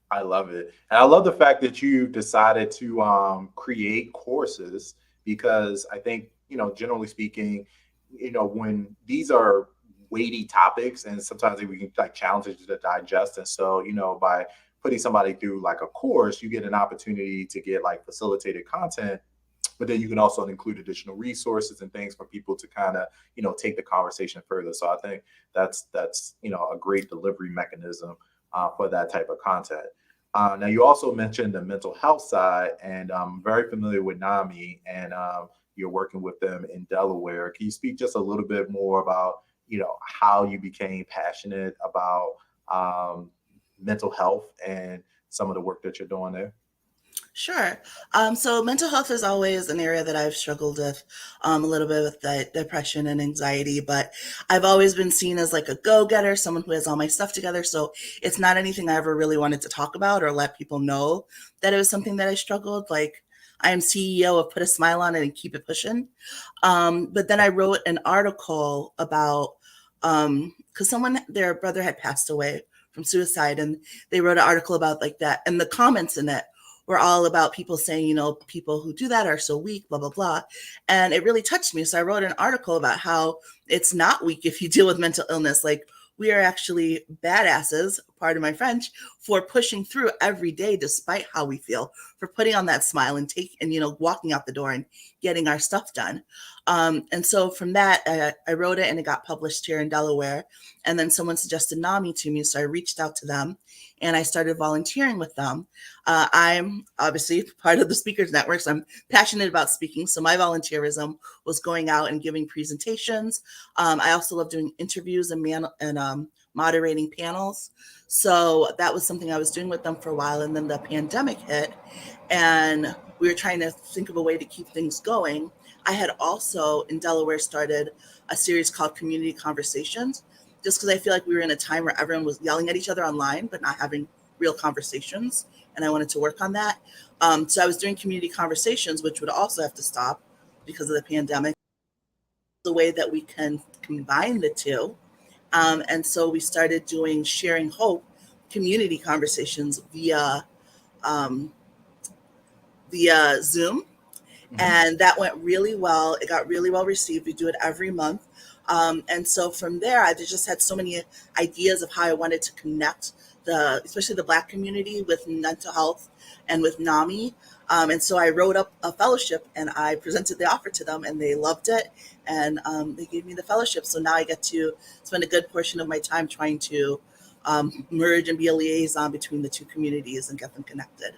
A: I love it. And I love the fact that you decided to create courses, because I think, generally speaking, when these are weighty topics, and sometimes we can like challenges to digest. And so, by putting somebody through like a course, you get an opportunity to get like facilitated content, but then you can also include additional resources and things for people to kind of, take the conversation further. So I think that's a great delivery mechanism for that type of content. Now, you also mentioned the mental health side, and I'm very familiar with NAMI, and you're working with them in Delaware. Can you speak just a little bit more about, how you became passionate about mental health and some of the work that you're doing there?
E: Sure. So mental health is always an area that I've struggled with a little bit with the depression and anxiety, but I've always been seen as like a go-getter, someone who has all my stuff together. So it's not anything I ever really wanted to talk about or let people know that it was something that I struggled. Like, I am CEO of Put a Smile on It and Keep It Pushing. But then I wrote an article about, because their brother had passed away from suicide, and they wrote an article about like that. And the comments in it were all about people saying, people who do that are so weak, blah, blah, blah. And it really touched me. So I wrote an article about how it's not weak if you deal with mental illness. Like, we are actually badasses, pardon my French, for pushing through every day despite how we feel, for putting on that smile and walking out the door and getting our stuff done. And so from that, I wrote it and it got published here in Delaware. And then someone suggested NAMI to me, so I reached out to them and I started volunteering with them. I'm obviously part of the Speakers Network, so I'm passionate about speaking. So my volunteerism was going out and giving presentations. I also love doing interviews and moderating panels. So that was something I was doing with them for a while. And then the pandemic hit and we were trying to think of a way to keep things going. I had also in Delaware started a series called Community Conversations, just because I feel like we were in a time where everyone was yelling at each other online, but not having real conversations. And I wanted to work on that. So I was doing community conversations, which would also have to stop because of the pandemic. The way that we can combine the two. And so we started doing Sharing Hope community conversations via Zoom. And that went really well. It got really well received. We do it every month. And so from there, I just had so many ideas of how I wanted to connect especially the Black community with mental health and with NAMI. And so I wrote up a fellowship and I presented the offer to them and they loved it. And they gave me the fellowship. So now I get to spend a good portion of my time trying to merge and be a liaison between the two communities and get them connected.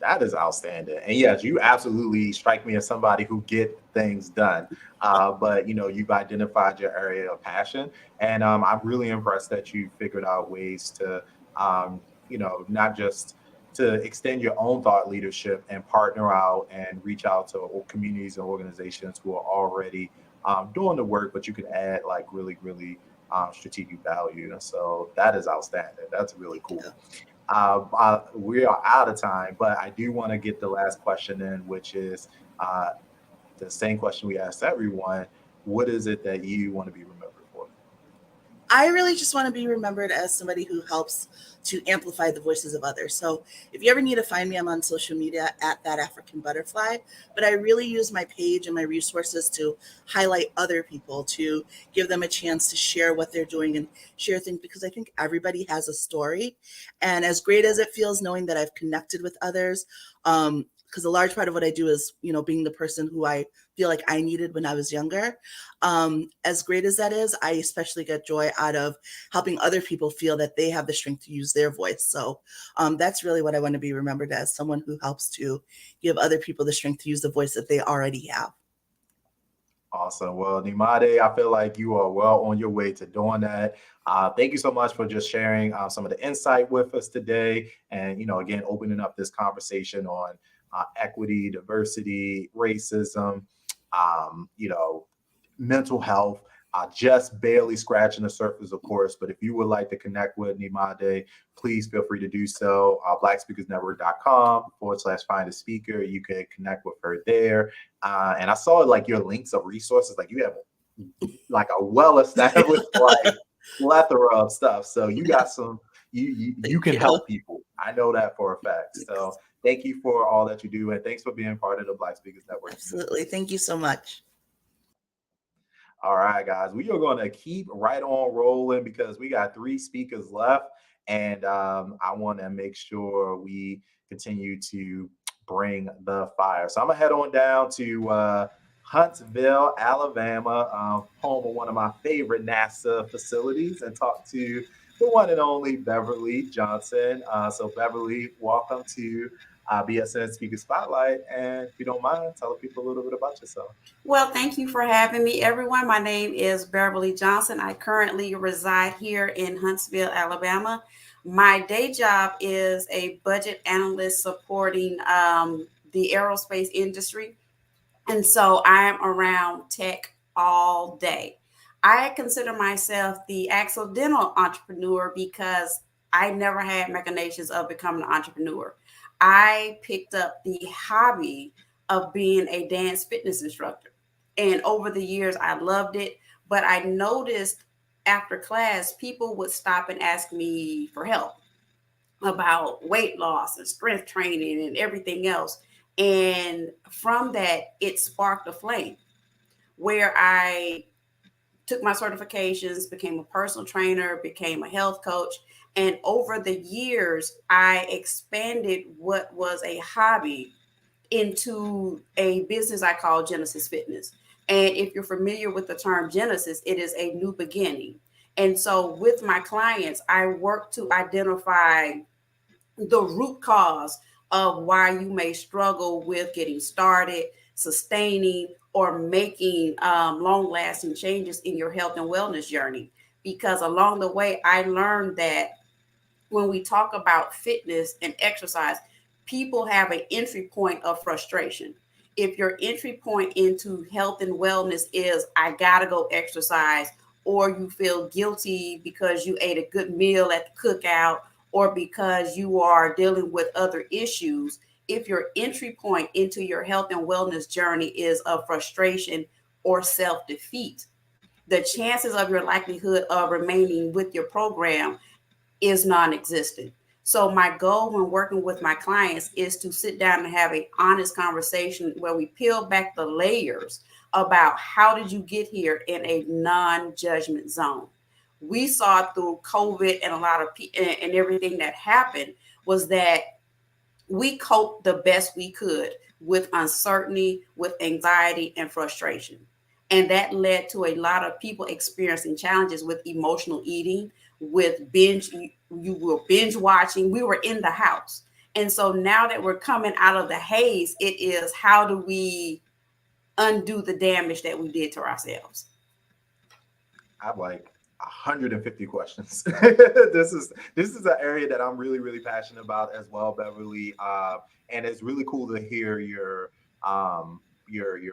A: That is outstanding. And yes, you absolutely strike me as somebody who get things done. But you've identified your area of passion. And I'm really impressed that you figured out ways to, not just to extend your own thought leadership and partner out and reach out to communities and organizations who are already doing the work, but you can add like really, really strategic value. And so that is outstanding. That's really cool. We are out of time, but I do want to get the last question in, which is the same question we asked everyone. What is it that you want to be remembered for?
E: I really just want to be remembered as somebody who helps to amplify the voices of others. So if you ever need to find me, I'm on social media at That African Butterfly, but I really use my page and my resources to highlight other people, to give them a chance to share what they're doing and share things, because I think everybody has a story. And as great as it feels knowing that I've connected with others, because a large part of what I do is, being the person who I feel like I needed when I was younger. As great as that is, I especially get joy out of helping other people feel that they have the strength to use their voice. So that's really what I want to be remembered as, someone who helps to give other people the strength to use the voice that they already have.
A: Awesome. Well, Nyemade, I feel like you are well on your way to doing that. Thank you so much for just sharing some of the insight with us today. And, again, opening up this conversation on equity, diversity, racism, mental health, just barely scratching the surface, of course. But if you would like to connect with Nyemade, please feel free to do so. blackspeakersnetwork.com/find a speaker. You can connect with her there. And I saw like your links of resources, like you have like a well-established plethora of stuff. So you got some, you can help people. I know that for a fact. So thank you for all that you do. And thanks for being part of the Black Speakers Network.
E: Absolutely. Thank you so much.
A: All right, guys, we are going to keep right on rolling because we got 3 speakers left. And I want to make sure we continue to bring the fire. So I'm going to head on down to Huntsville, Alabama, home of one of my favorite NASA facilities, and talk to the one and only Beverly Johnson. So Beverly, welcome to BSN Speaker Spotlight. And if you don't mind, tell people a little bit about yourself.
F: Well, thank you for having me, everyone. My name is Beverly Johnson. I currently reside here in Huntsville, Alabama. My day job is a budget analyst supporting the aerospace industry. And so I'm around tech all day. I consider myself the accidental entrepreneur because I never had machinations of becoming an entrepreneur. I picked up the hobby of being a dance fitness instructor. And over the years, I loved it. But I noticed after class, people would stop and ask me for help about weight loss and strength training and everything else. And from that, it sparked a flame where I took my certifications, became a personal trainer, became a health coach. And over the years, I expanded what was a hobby into a business I call Genesis Fitness. And if you're familiar with the term Genesis, it is a new beginning. And so with my clients, I work to identify the root cause of why you may struggle with getting started, sustaining, or making long-lasting changes in your health and wellness journey. Because along the way, I learned that when we talk about fitness and exercise, people have an entry point of frustration. If your entry point into health and wellness is, I gotta go exercise, or you feel guilty because you ate a good meal at the cookout, or because you are dealing with other issues, if your entry point into your health and wellness journey is of frustration or self-defeat, the chances of your likelihood of remaining with your program is non-existent. So my goal when working with my clients is to sit down and have an honest conversation where we peel back the layers about how did you get here in a non-judgment zone. We saw through COVID and a lot of and everything that happened was that we coped the best we could with uncertainty, with anxiety and frustration. And that led to a lot of people experiencing challenges with emotional eating, with binge, you were binge watching, we were in the house. And so now that we're coming out of the haze, it is how do we undo the damage that we did to ourselves?
A: I have like 150 questions. This is an area that I'm really passionate about as well, Beverly. And it's really cool to hear your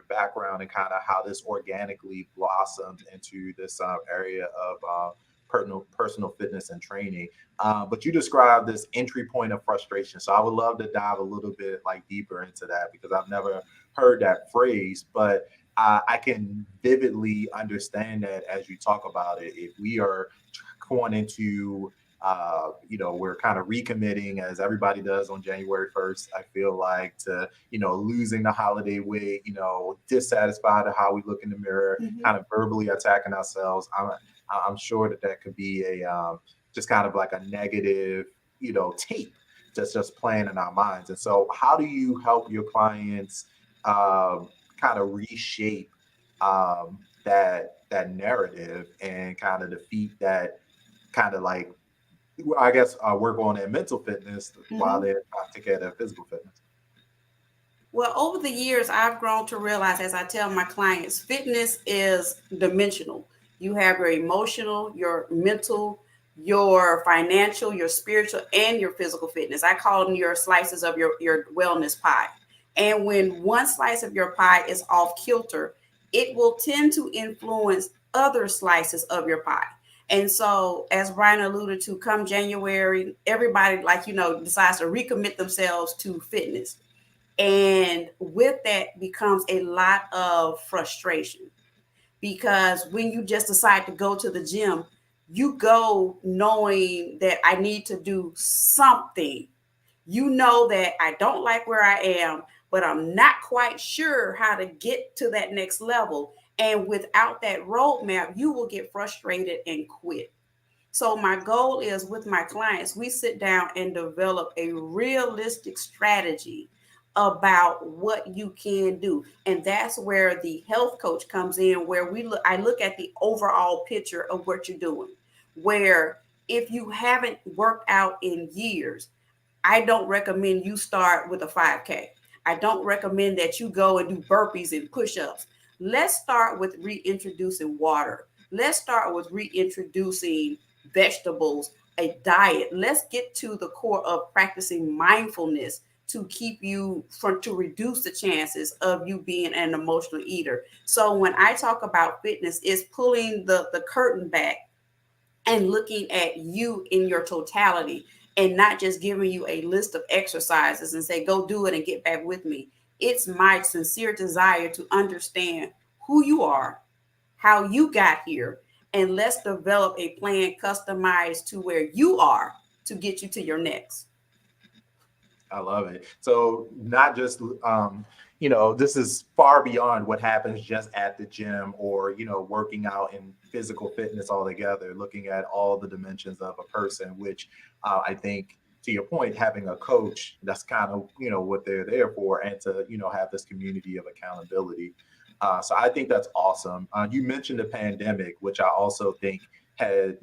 A: background and kind of how this organically blossomed into this area of personal fitness and training. But you described this entry point of frustration. So I would love to dive a little bit like deeper into that because I've never heard that phrase, but I can vividly understand that as you talk about it. If we are going into, we're kind of recommitting as everybody does on January 1st, I feel like to, losing the holiday weight, dissatisfied with how we look in the mirror, kind of verbally attacking ourselves. I'm sure that could be a just kind of like a negative, tape that's just playing in our minds. And so how do you help your clients kind of reshape that narrative and kind of defeat that kind of like, I guess, work on their mental fitness while they're trying to take care of their physical fitness?
F: Well, over the years, I've grown to realize, as I tell my clients, fitness is dimensional. You have your emotional, your mental, your financial, your spiritual, and your physical fitness. I call them your slices of your wellness pie. And when one slice of your pie is off kilter, it will tend to influence other slices of your pie. And so, as Brian alluded to, come January, everybody, decides to recommit themselves to fitness. And with that becomes a lot of frustration. Because when you just decide to go to the gym, you go knowing that I need to do something. You know that I don't like where I am, but I'm not quite sure how to get to that next level. And without that roadmap, you will get frustrated and quit. So my goal is with my clients, we sit down and develop a realistic strategy about what you can do. And that's where the health coach comes in, where I look at the overall picture of what you're doing, where if you haven't worked out in years, I don't recommend you start with a 5K. I don't recommend that you go and do burpees and push-ups. Let's start with reintroducing water. Let's start with reintroducing vegetables, a diet. Let's get to the core of practicing mindfulness to keep you to reduce the chances of you being an emotional eater. So when I talk about fitness, it's pulling the curtain back and looking at you in your totality and not just giving you a list of exercises and say, go do it and get back with me. It's my sincere desire to understand who you are, how you got here, and let's develop a plan customized to where you are to get you to your next.
A: I love it. So not just, this is far beyond what happens just at the gym or, working out in physical fitness altogether, looking at all the dimensions of a person, which I think, to your point, having a coach, that's kind of, what they're there for, and to, have this community of accountability. So I think that's awesome. You mentioned the pandemic, which I also think had,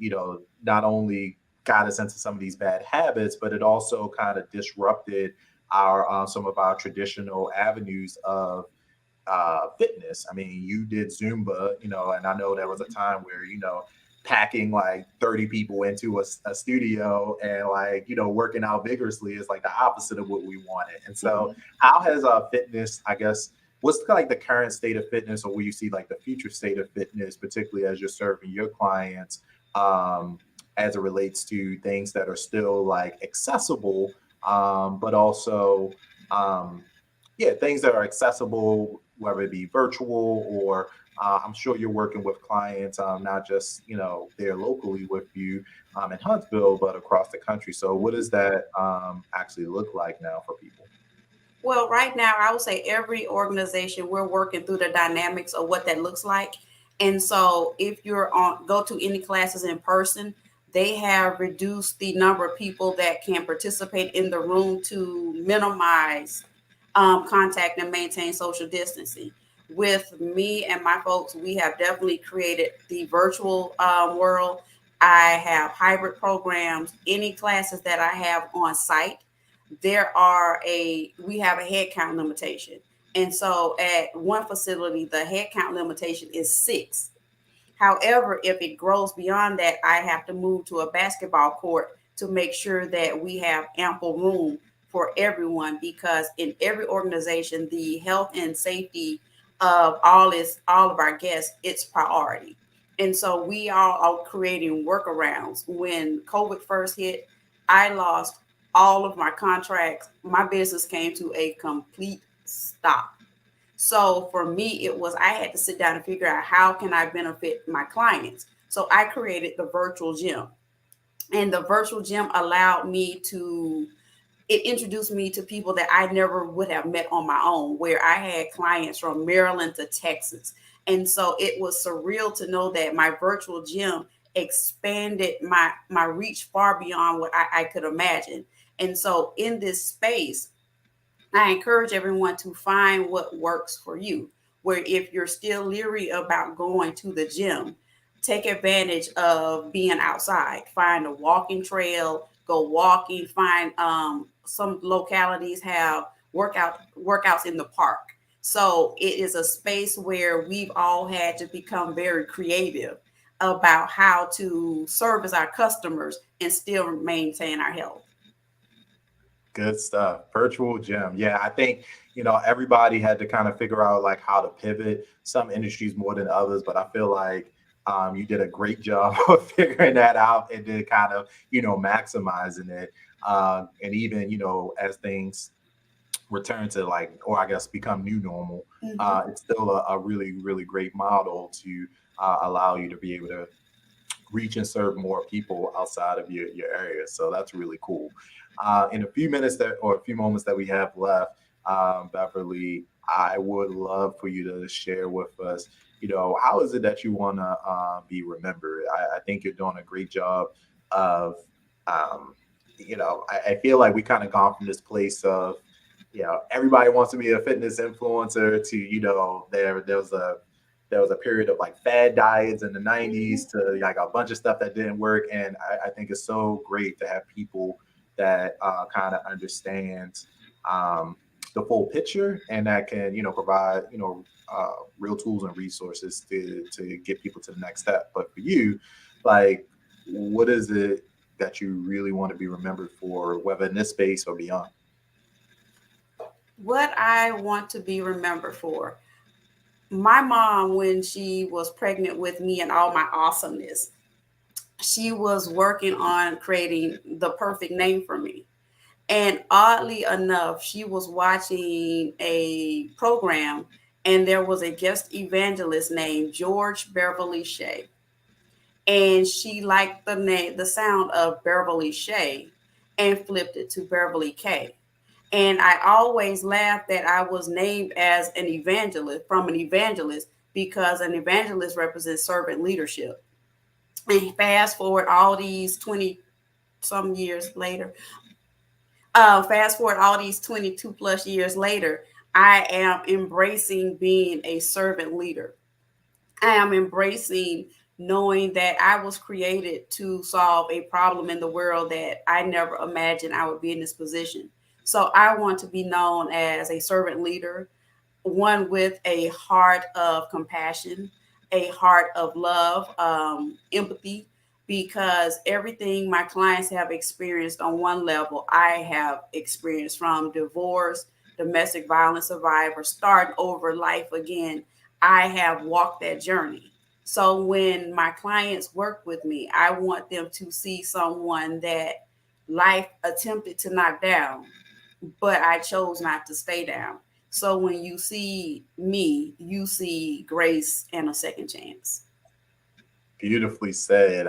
A: not only got us into some of these bad habits, but it also kind of disrupted our some of our traditional avenues of fitness. I mean, you did Zumba, and I know there was a time where, packing like 30 people into a studio and like, working out vigorously is like the opposite of what we wanted. And so how has fitness, I guess, what's like the current state of fitness, or where you see like the future state of fitness, particularly as you're serving your clients, as it relates to things that are still like accessible, but also, things that are accessible, whether it be virtual or I'm sure you're working with clients, not just, there locally with you in Huntsville, but across the country. So what does that actually look like now for people?
F: Well, right now, I would say every organization, we're working through the dynamics of what that looks like. And so if you're go to any classes in person, they have reduced the number of people that can participate in the room to minimize contact and maintain social distancing. With me and my folks, we have definitely created the virtual world. I have hybrid programs. Any classes that I have on site, we have a head count limitation. And so at one facility, the head count limitation is 6. However, if it grows beyond that, I have to move to a basketball court to make sure that we have ample room for everyone, because in every organization, the health and safety of all of our guests, it's priority. And so we are creating workarounds. When COVID first hit, I lost all of my contracts. My business came to a complete stop. So for me, I had to sit down and figure out how can I benefit my clients. So I created the virtual gym, and the virtual gym it introduced me to people that I never would have met on my own, where I had clients from Maryland to Texas. And so it was surreal to know that my virtual gym expanded my reach far beyond what I could imagine. And so in this space, I encourage everyone to find what works for you, where if you're still leery about going to the gym, take advantage of being outside. Find a walking trail, go walking, find some localities have workouts in the park. So it is a space where we've all had to become very creative about how to service our customers and still maintain our health.
A: Good stuff. Virtual gym. Yeah, I think, everybody had to kind of figure out like how to pivot, some industries more than others, but I feel like you did a great job of figuring that out and then kind of, maximizing it. And even, as things return to like, or I guess become new normal, it's still a really, really great model to allow you to be able to reach and serve more people outside of your area. So that's really cool. In a few moments that we have left, Beverly, I would love for you to share with us, how is it that you want to be remembered? I think you're doing a great job of, I feel like we kind of gone from this place of, everybody wants to be a fitness influencer to, there was a period of like fad diets in the 90s to like a bunch of stuff that didn't work. And I think it's so great to have people that kind of understand the full picture and that can, provide, real tools and resources to get people to the next step. But for you, like, what is it that you really want to be remembered for, whether in this space or beyond?
F: What I want to be remembered for, my mom, when she was pregnant with me and all my awesomeness, she was working on creating the perfect name for me. And oddly enough, she was watching a program and there was a guest evangelist named George Beverly Shea. And she liked the sound of Beverly Shea and flipped it to Beverly K. And I always laughed that I was named as an evangelist, from an evangelist, because an evangelist represents servant leadership. And fast forward all these 20 some years later, fast forward all these 22 plus years later, I am embracing being a servant leader. I am embracing knowing that I was created to solve a problem in the world that I never imagined I would be in this position. So I want to be known as a servant leader, one with a heart of compassion, a heart of love, empathy, because everything my clients have experienced on one level, I have experienced, from divorce, domestic violence survivor, starting over life again. I have walked that journey. So when my clients work with me, I want them to see someone that life attempted to knock down, but I chose not to stay down. So when you see me, you see grace and a second chance.
A: Beautifully said.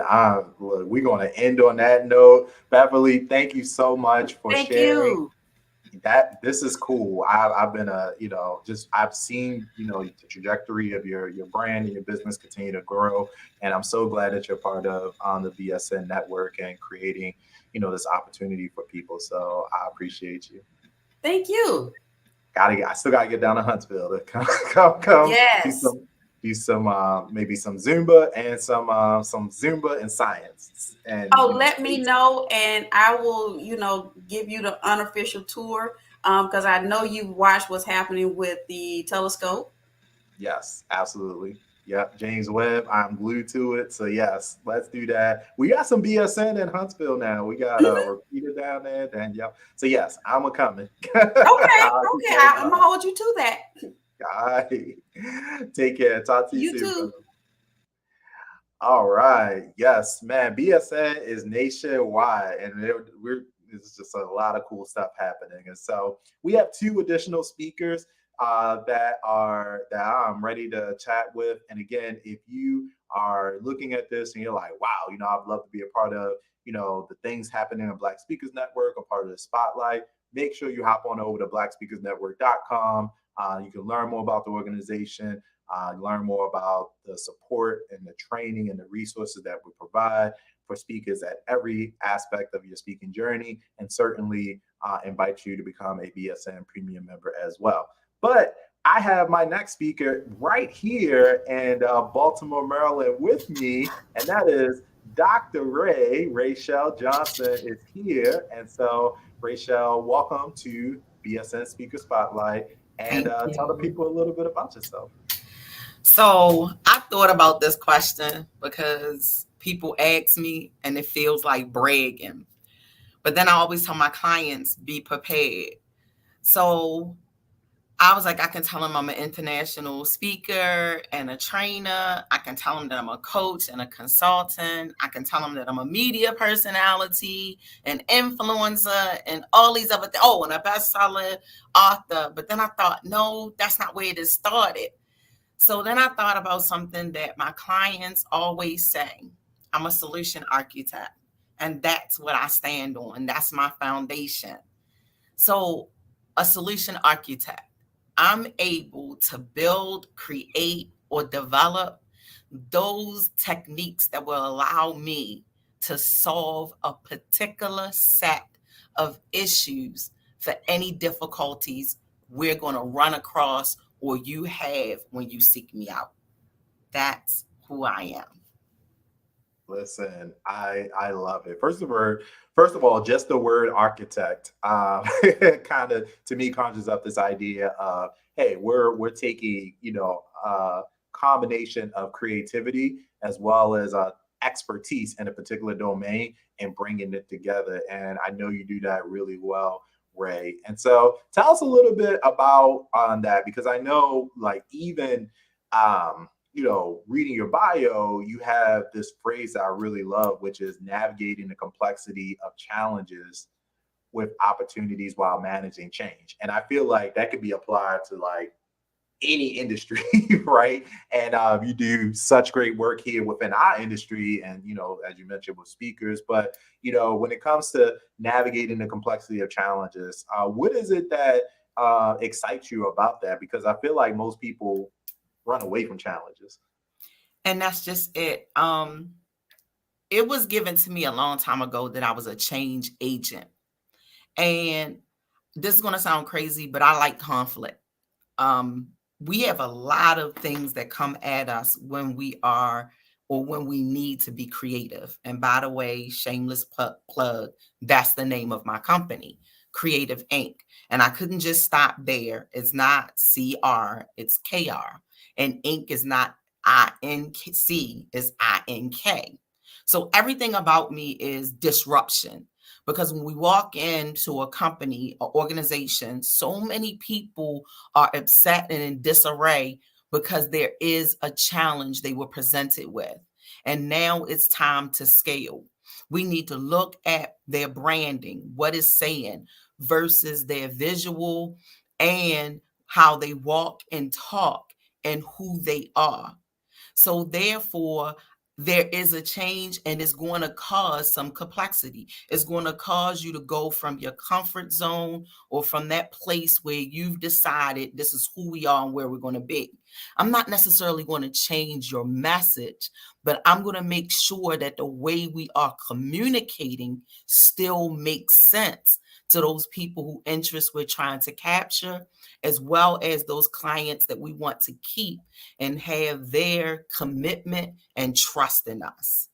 A: Look, we're going to end on that note. Beverly, thank you so much for
F: Thank
A: sharing.
F: you.
A: This is cool. I've been I've seen, the trajectory of your brand and your business continue to grow. And I'm so glad that you're part of on the BSN network and creating, this opportunity for people. So I appreciate you.
F: Thank you.
A: I still gotta get down to Huntsville to come
F: Yes.
A: do some maybe some Zumba and some Zumba and science. And
F: Let me know, and I will, give you the unofficial tour, because I know you watched what's happening with the telescope.
A: Yes, absolutely. Yep, James Webb. I'm glued to it. So yes, let's do that. We got some BSN in Huntsville now. We got Repeater down there. And yep. So yes, I'm a coming.
F: Okay, I'm gonna hold you to that.
A: All right. Take care. Talk to you soon.
F: You too.
A: Brother. All right. Yes, man. BSN is nationwide, and it's just a lot of cool stuff happening. And so we have 2 additional speakers that I'm ready to chat with. And again, if you are looking at this and you're like, wow, I'd love to be a part of, the things happening in Black Speakers Network, a part of the spotlight, make sure you hop on over to blackspeakersnetwork.com. You can learn more about the organization, learn more about the support and the training and the resources that we provide for speakers at every aspect of your speaking journey, and certainly invite you to become a BSN premium member as well. But I have my next speaker right here in Baltimore, Maryland with me, and that is Dr. Raechelle Johnson is here. And so, Raechelle, welcome to BSN Speaker Spotlight, and tell the people a little bit about yourself.
G: So I thought about this question because people ask me and it feels like bragging. But then I always tell my clients, be prepared. So I was like, I can tell them I'm an international speaker and a trainer. I can tell them that I'm a coach and a consultant. I can tell them that I'm a media personality, an influencer, and all these other things. Oh, and a best-selling author. But then I thought, no, that's not where it started. So then I thought about something that my clients always say. I'm a solution architect, and that's what I stand on. That's my foundation. So a solution architect, I'm able to build, create, or develop those techniques that will allow me to solve a particular set of issues for any difficulties we're going to run across or you have when you seek me out. That's who I am.
A: Listen, I love it. First of all, just the word architect kind of, to me, conjures up this idea of, hey, we're taking, a combination of creativity as well as expertise in a particular domain and bringing it together. And I know you do that really well, Ray. And so tell us a little bit about on that, because I know, like, even reading your bio, you have this phrase that I really love, which is navigating the complexity of challenges with opportunities while managing change. And I feel like that could be applied to, like, any industry, right? And you do such great work here within our industry, and as you mentioned, with speakers. But when it comes to navigating the complexity of challenges, what is it that excites you about that? Because I feel like most people run away from challenges.
G: And that's just it. It was given to me a long time ago that I was a change agent. And this is going to sound crazy, but I like conflict. We have a lot of things that come at us when we are, or when we need to be creative. And by the way, shameless plug, that's the name of my company, Creative Inc. And I couldn't just stop there. It's not CR, it's KR. And Inc. is not INC, it's INK. So everything about me is disruption. Because when we walk into a company or organization, so many people are upset and in disarray because there is a challenge they were presented with. And now it's time to scale. We need to look at their branding, what it's saying, versus their visual and how they walk and talk and who they are. So therefore, there is a change, and it's going to cause some complexity. It's going to cause you to go from your comfort zone or from that place where you've decided this is who we are and where we're going to be. I'm not necessarily going to change your message, but I'm going to make sure that the way we are communicating still makes sense to those people whose interests we're trying to capture, as well as those clients that we want to keep and have their commitment and trust in us.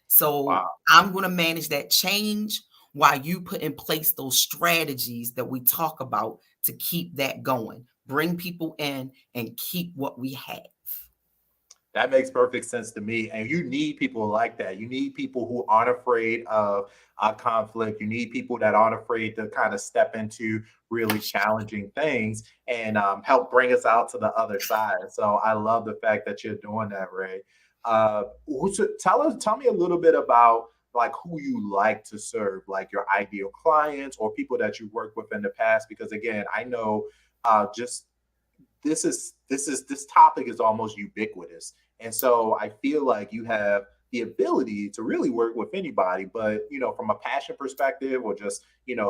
G: So wow. I'm going to manage that change while you put in place those strategies that we talk about to keep that going, bring people in and keep what we have.
A: That makes perfect sense to me. And you need people like that. You need people who aren't afraid of conflict. You need people that aren't afraid to kind of step into really challenging things and help bring us out to the other side. So I love the fact that you're doing that, Ray. Tell me a little bit about like who you like to serve, like your ideal clients or people that you worked with in the past. Because again, I know this topic is almost ubiquitous. And so I feel like you have the ability to really work with anybody, but, from a passion perspective or just,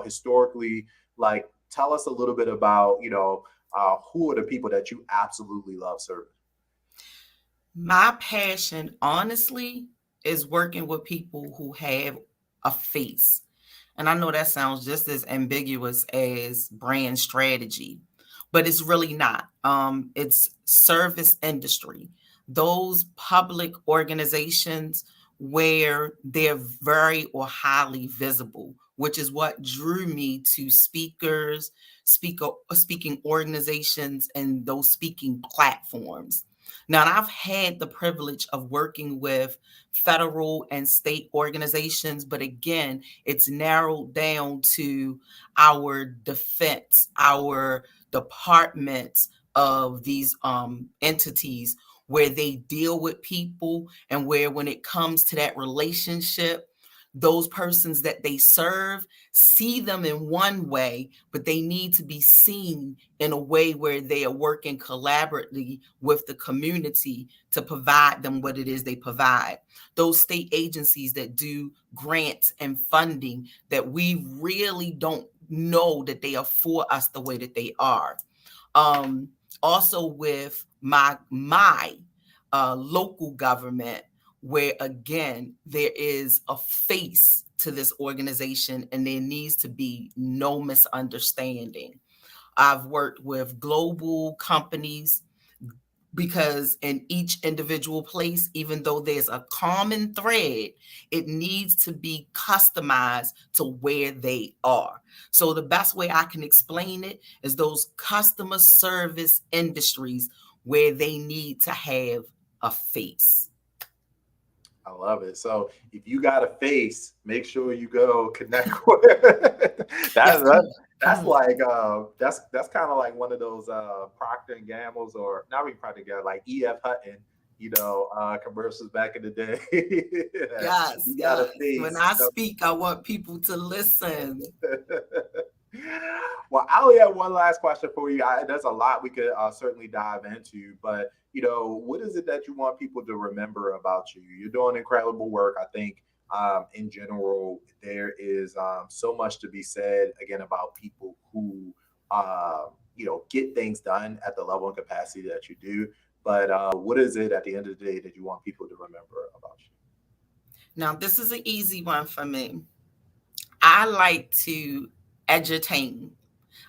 A: historically, like, tell us a little bit about, who are the people that you absolutely love serving?
G: My passion, honestly, is working with people who have a face. And I know that sounds just as ambiguous as brand strategy, but it's really not. It's service industry. Those public organizations where they're very or highly visible, which is what drew me to speaking organizations and those speaking platforms. Now, I've had the privilege of working with federal and state organizations, but again, it's narrowed down to our defense, our departments of these entities where they deal with people and where when it comes to that relationship, those persons that they serve see them in one way, but they need to be seen in a way where they are working collaboratively with the community to provide them what it is they provide. Those state agencies that do grants and funding that we really don't know that they are for us the way that they are. Also with my local government, where again, there is a face to this organization and there needs to be no misunderstanding. I've worked with global companies because in each individual place, even though there's a common thread, it needs to be customized to where they are. So the best way I can explain it is those customer service industries where they need to have a face.
A: I love it. So if you got a face, make sure you go connect with that's like that's kind of like one of those Procter and Gamble's, or not really Procter and Gamble, like E.F. Hutton, commercials back in the day.
G: Yes. When I speak, I want people to listen.
A: Well, I only have one last question for you. There's a lot we could certainly dive into, but what is it that you want people to remember about you? You're doing incredible work. I think in general, there is so much to be said again about people who get things done at the level and capacity that you do. But what is it at the end of the day that you want people to remember about you?
G: Now, this is an easy one for me. I like to edutain.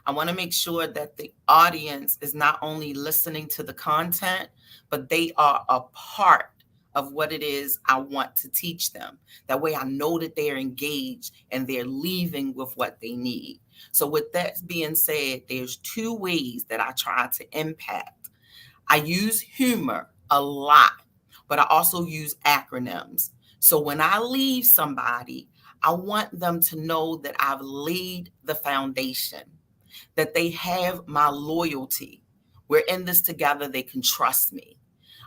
G: I want to make sure that the audience is not only listening to the content, but they are a part of what it is I want to teach them. That way I know that they're engaged and they're leaving with what they need. So with that being said, there's two ways that I try to impact. I use humor a lot, but I also use acronyms. So when I leave somebody, I want them to know that I've laid the foundation, that they have my loyalty. We're in this together. They can trust me.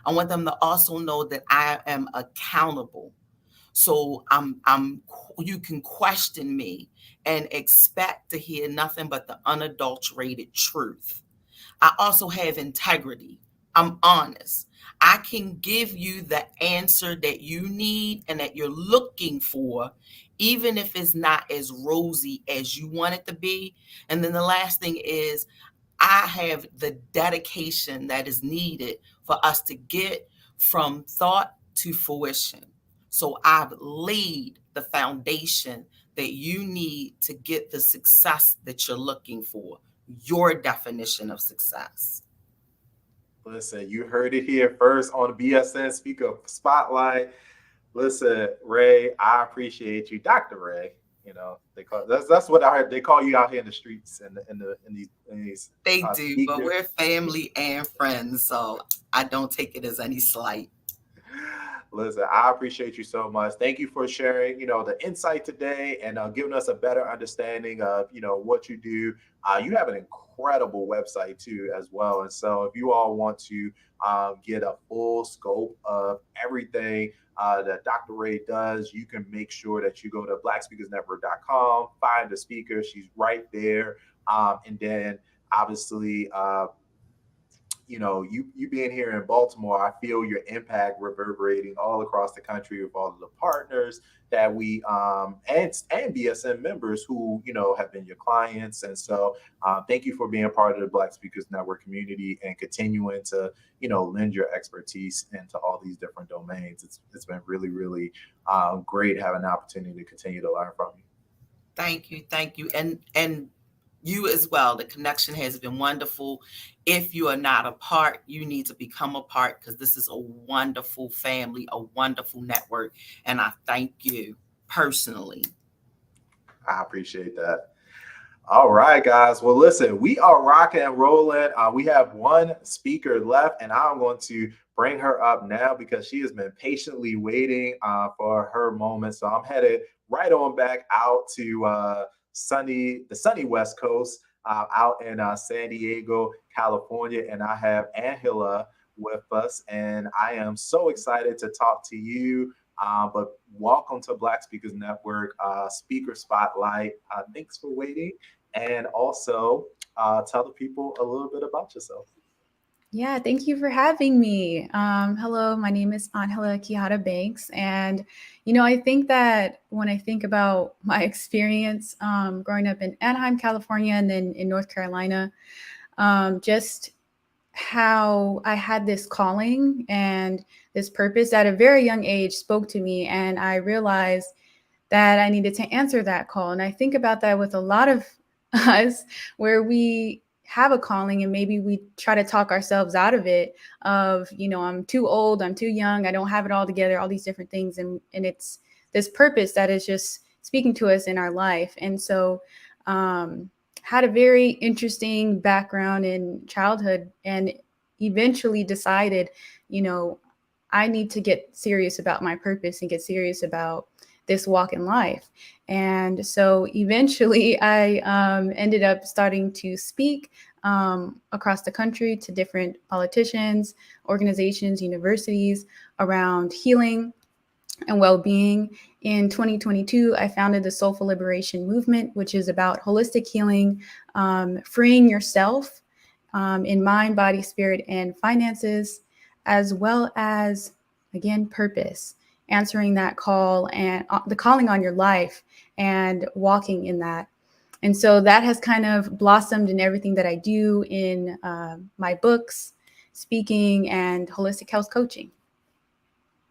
G: I want them to also know that I am accountable. So you can question me and expect to hear nothing but the unadulterated truth. I also have integrity. I'm honest. I can give you the answer that you need and that you're looking for, even if it's not as rosy as you want it to be. And then the last thing is I have the dedication that is needed for us to get from thought to fruition. So I've laid the foundation that you need to get the success that you're looking for, your definition of success.
A: Listen, you heard it here first on the BSN Speaker Spotlight. Listen, Ray, I appreciate you, Dr. Ray. That's what I heard. They call you out here in the streets and in these.
G: They do,
A: speakers.
G: But we're family and friends, so I don't take it as any slight.
A: Listen, I appreciate you so much. Thank you for sharing, the insight today and giving us a better understanding of, what you do. You have an incredible website too, as well. And so if you all want to get a full scope of everything that Dr. Ray does, you can make sure that you go to blackspeakersnetwork.com, find the speaker. She's right there. And then obviously, you being here in Baltimore, I feel your impact reverberating all across the country with all of the partners that we and BSN members who have been your clients. And so thank you for being part of the Black Speakers Network community and continuing to lend your expertise into all these different domains. It's been really, really great having the opportunity to continue to learn from you.
G: Thank you, and you as well. The connection has been wonderful. If you are not a part, you need to become a part, because this is a wonderful family, a wonderful network. And I thank you personally.
A: I appreciate that. All right, guys. Well, listen, we are rocking and rolling. We have one speaker left, and I'm going to bring her up now because she has been patiently waiting for her moment. So I'm headed right on back out to the sunny West Coast, out in San Diego, California. And I have Angela with us, and I am so excited to talk to you. But welcome to Black Speakers Network Speaker Spotlight. Thanks for waiting. And also tell the people a little bit about yourself.
H: Yeah, thank you for having me. Hello, my name is Angela Quijada-Banks. And, I think that when I think about my experience growing up in Anaheim, California, and then in North Carolina, just how I had this calling and this purpose at a very young age spoke to me. And I realized that I needed to answer that call. And I think about that with a lot of us, where we have a calling and maybe we try to talk ourselves out of it of, I'm too old, I'm too young, I don't have it all together, all these different things. And it's this purpose that is just speaking to us in our life. And so had a very interesting background in childhood and eventually decided, I need to get serious about my purpose and get serious about this walk in life. And so eventually I ended up starting to speak across the country to different politicians, organizations, universities around healing and well-being. In 2022, I founded the Soulful Liberation Movement, which is about holistic healing, freeing yourself in mind, body, spirit, and finances, as well as, again, purpose, answering that call and the calling on your life and walking in that. And so that has kind of blossomed in everything that I do in my books, speaking, and holistic health coaching.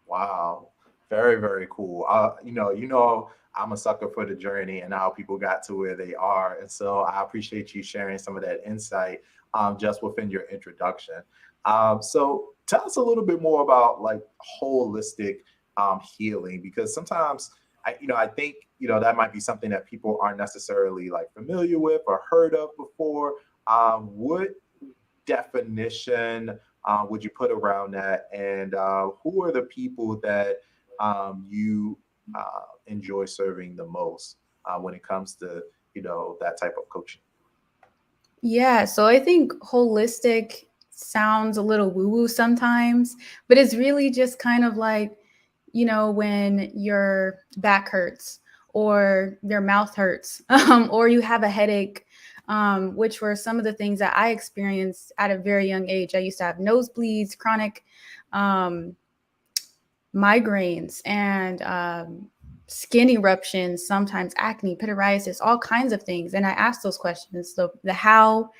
A: Wow. Very, very cool. I'm a sucker for the journey and how people got to where they are. And so I appreciate you sharing some of that insight just within your introduction. So tell us a little bit more about like holistic healing, because sometimes I think, that might be something that people aren't necessarily like familiar with or heard of before. What definition would you put around that? And who are the people that you enjoy serving the most when it comes to, that type of coaching?
H: Yeah, so I think holistic sounds a little woo-woo sometimes, but it's really just kind of like, when your back hurts or your mouth hurts or you have a headache, which were some of the things that I experienced at a very young age. I used to have nosebleeds, chronic migraines, and skin eruptions, sometimes acne, pityriasis, all kinds of things. And I asked those questions. So the how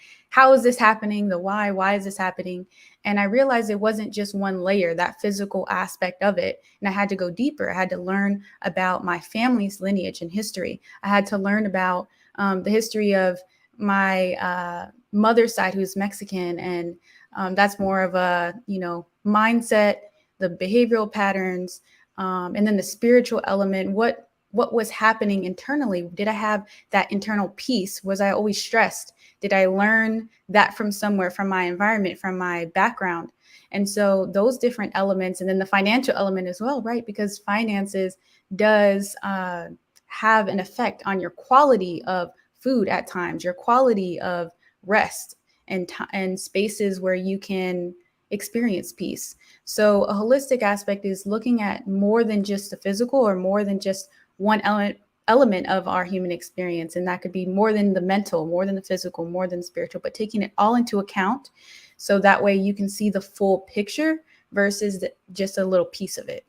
H: is this happening? The why is this happening? And I realized it wasn't just one layer, that physical aspect of it. And I had to go deeper. I had to learn about my family's lineage and history. I had to learn about the history of my mother's side, who's Mexican. And that's more of a, mindset, the behavioral patterns, and then the spiritual element. What was happening internally? Did I have that internal peace? Was I always stressed? Did I learn that from somewhere, from my environment, from my background? And so those different elements, and then the financial element as well, right? Because finances does have an effect on your quality of food at times, your quality of rest, and spaces where you can experience peace. So a holistic aspect is looking at more than just the physical or more than just one element of our human experience. And that could be more than the mental, more than the physical, more than the spiritual, but taking it all into account. So that way you can see the full picture versus just a little piece of it.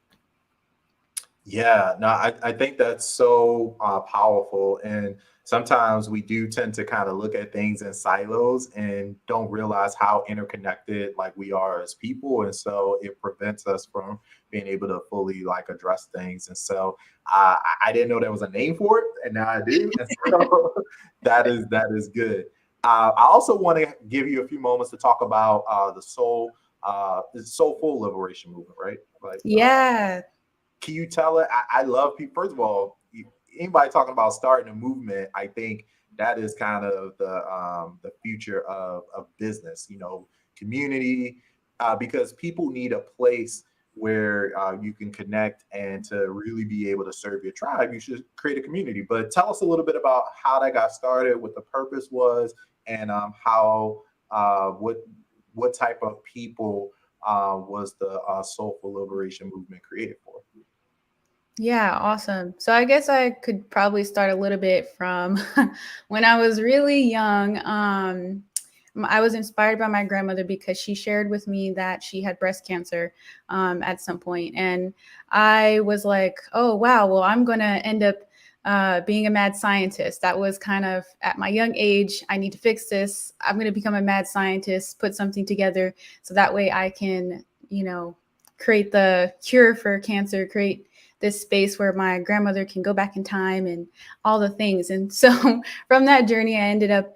A: Yeah, no, I think that's so powerful. And sometimes we do tend to kind of look at things in silos and don't realize how interconnected like we are as people. And so it prevents us from being able to fully like address things. And so I didn't know there was a name for it, and now I do. And so that is good. I also want to give you a few moments to talk about the Soulful Liberation Movement, right? Like,
H: yeah.
A: Can you tell it? I love people. First of all, anybody talking about starting a movement, I think that is kind of the future of business, community, because people need a place where you can connect, and to really be able to serve your tribe, you should create a community. But tell us a little bit about how that got started, what the purpose was, and how what type of people was the Soulful Liberation Movement created for?
H: Yeah, awesome. So I guess I could probably start a little bit from when I was really young. I was inspired by my grandmother because she shared with me that she had breast cancer at some point. And I was like, oh, wow, well, I'm going to end up being a mad scientist. That was kind of at my young age. I need to fix this. I'm going to become a mad scientist, put something together so that way I can, create the cure for cancer, create this space where my grandmother can go back in time and all the things. And so from that journey, I ended up,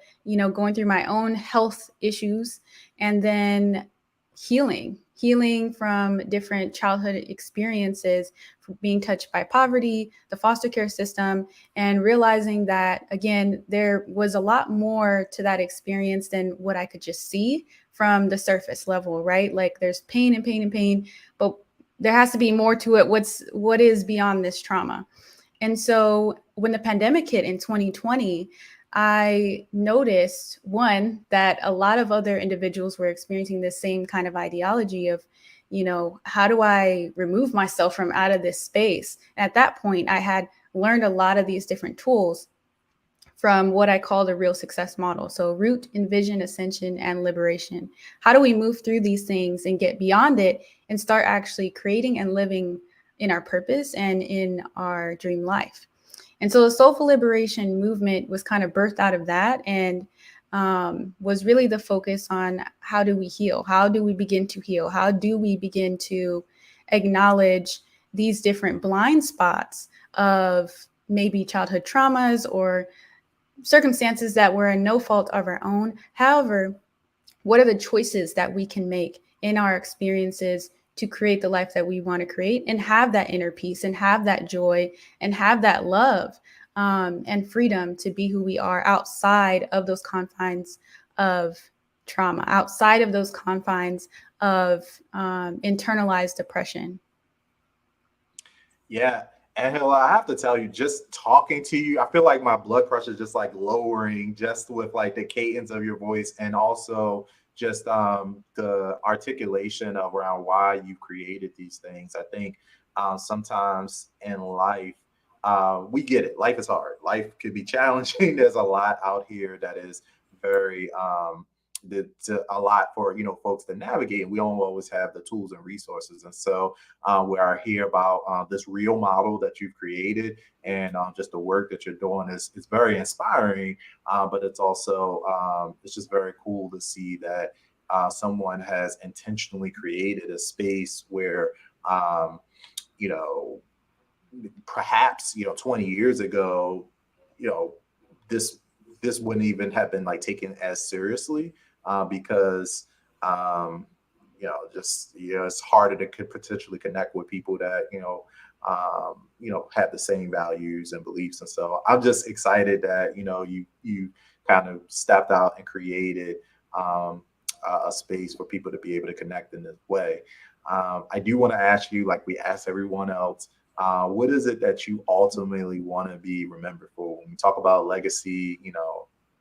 H: going through my own health issues, and then healing from different childhood experiences, from being touched by poverty, the foster care system, and realizing that, again, there was a lot more to that experience than what I could just see from the surface level, right? Like there's pain and pain and pain, but there has to be more to it. What is beyond this trauma? And so when the pandemic hit in 2020, I noticed, one, that a lot of other individuals were experiencing the same kind of ideology of, you know, how do I remove myself from out of this space? At that point, I had learned a lot of these different tools from what I call the real success model. So root, envision, ascension, and liberation. How do we move through these things and get beyond it and start actually creating and living in our purpose and in our dream life? And so the soulful liberation movement was kind of birthed out of that, and was really the focus on how do we heal? How do we begin to heal? How do we begin to acknowledge these different blind spots of maybe childhood traumas or circumstances that were in no fault of our own? However, what are the choices that we can make in our experiences to create the life that we want to create and have that inner peace and have that joy and have that love and freedom to be who we are outside of those confines of trauma, outside of those confines of internalized depression?
A: Yeah. Angela, I have to tell you, just talking to you, I feel like my blood pressure is just like lowering just with like the cadence of your voice, and also just the articulation of around why you created these things. I think sometimes in life, we get it. Life is hard. Life could be challenging. There's a lot out here that is very a lot for folks to navigate, and we don't always have the tools and resources. And so we are here about this real model that you've created, and just the work that you're doing is very inspiring, but it's also it's just very cool to see that someone has intentionally created a space where perhaps 20 years ago this wouldn't even have been like taken as seriously, because it's harder to potentially connect with people that have the same values and beliefs. And so I'm just excited that you kind of stepped out and created a space for people to be able to connect in this way. I do want to ask you, like we ask everyone else, what is it that you ultimately want to be remembered for? When we talk about legacy,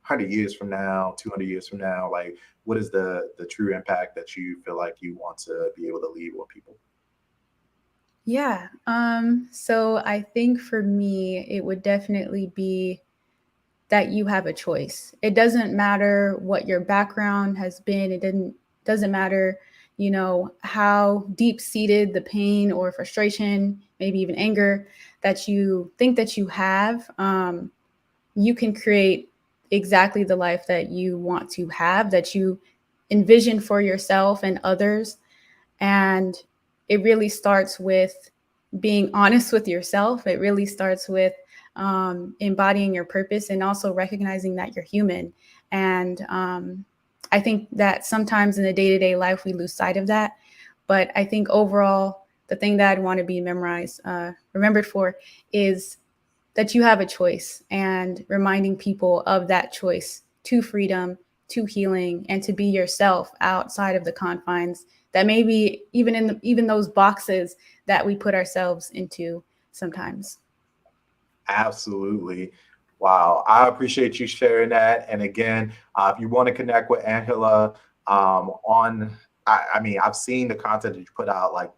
A: 100 years from now, 200 years from now, like what is the true impact that you feel like you want to be able to leave with people?
H: Yeah. So I think for me, it would definitely be that you have a choice. It doesn't matter what your background has been. It doesn't matter, how deep-seated the pain or frustration, maybe even anger that you think that you have. You can create exactly the life that you want to have, that you envision for yourself and others. And it really starts with being honest with yourself. It really starts with embodying your purpose and also recognizing that you're human. And I think that sometimes in the day-to-day life, we lose sight of that. But I think overall, the thing that I'd want to be remembered for is that you have a choice, and reminding people of that choice to freedom, to healing, and to be yourself outside of the confines that maybe even those boxes that we put ourselves into sometimes.
A: Absolutely. Wow. I appreciate you sharing that. And again, if you want to connect with Angela I've seen the content that you put out, like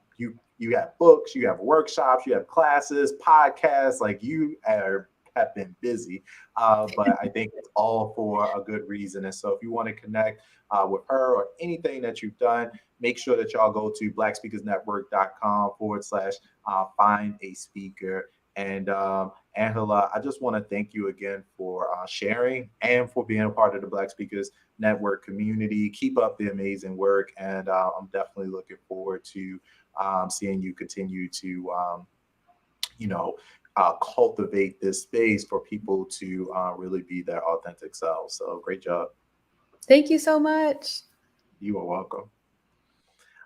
A: you have books, you have workshops, you have classes, podcasts, like you have been busy, but I think it's all for a good reason. And so if you want to connect with her or anything that you've done, make sure that y'all go to blackspeakersnetwork.com/find a speaker. And Angela, I just want to thank you again for sharing and for being a part of the Black Speakers Network community. Keep up the amazing work, and I'm definitely looking forward to seeing you continue to cultivate this space for people to really be their authentic selves. So great job.
H: Thank you so much.
A: You are welcome.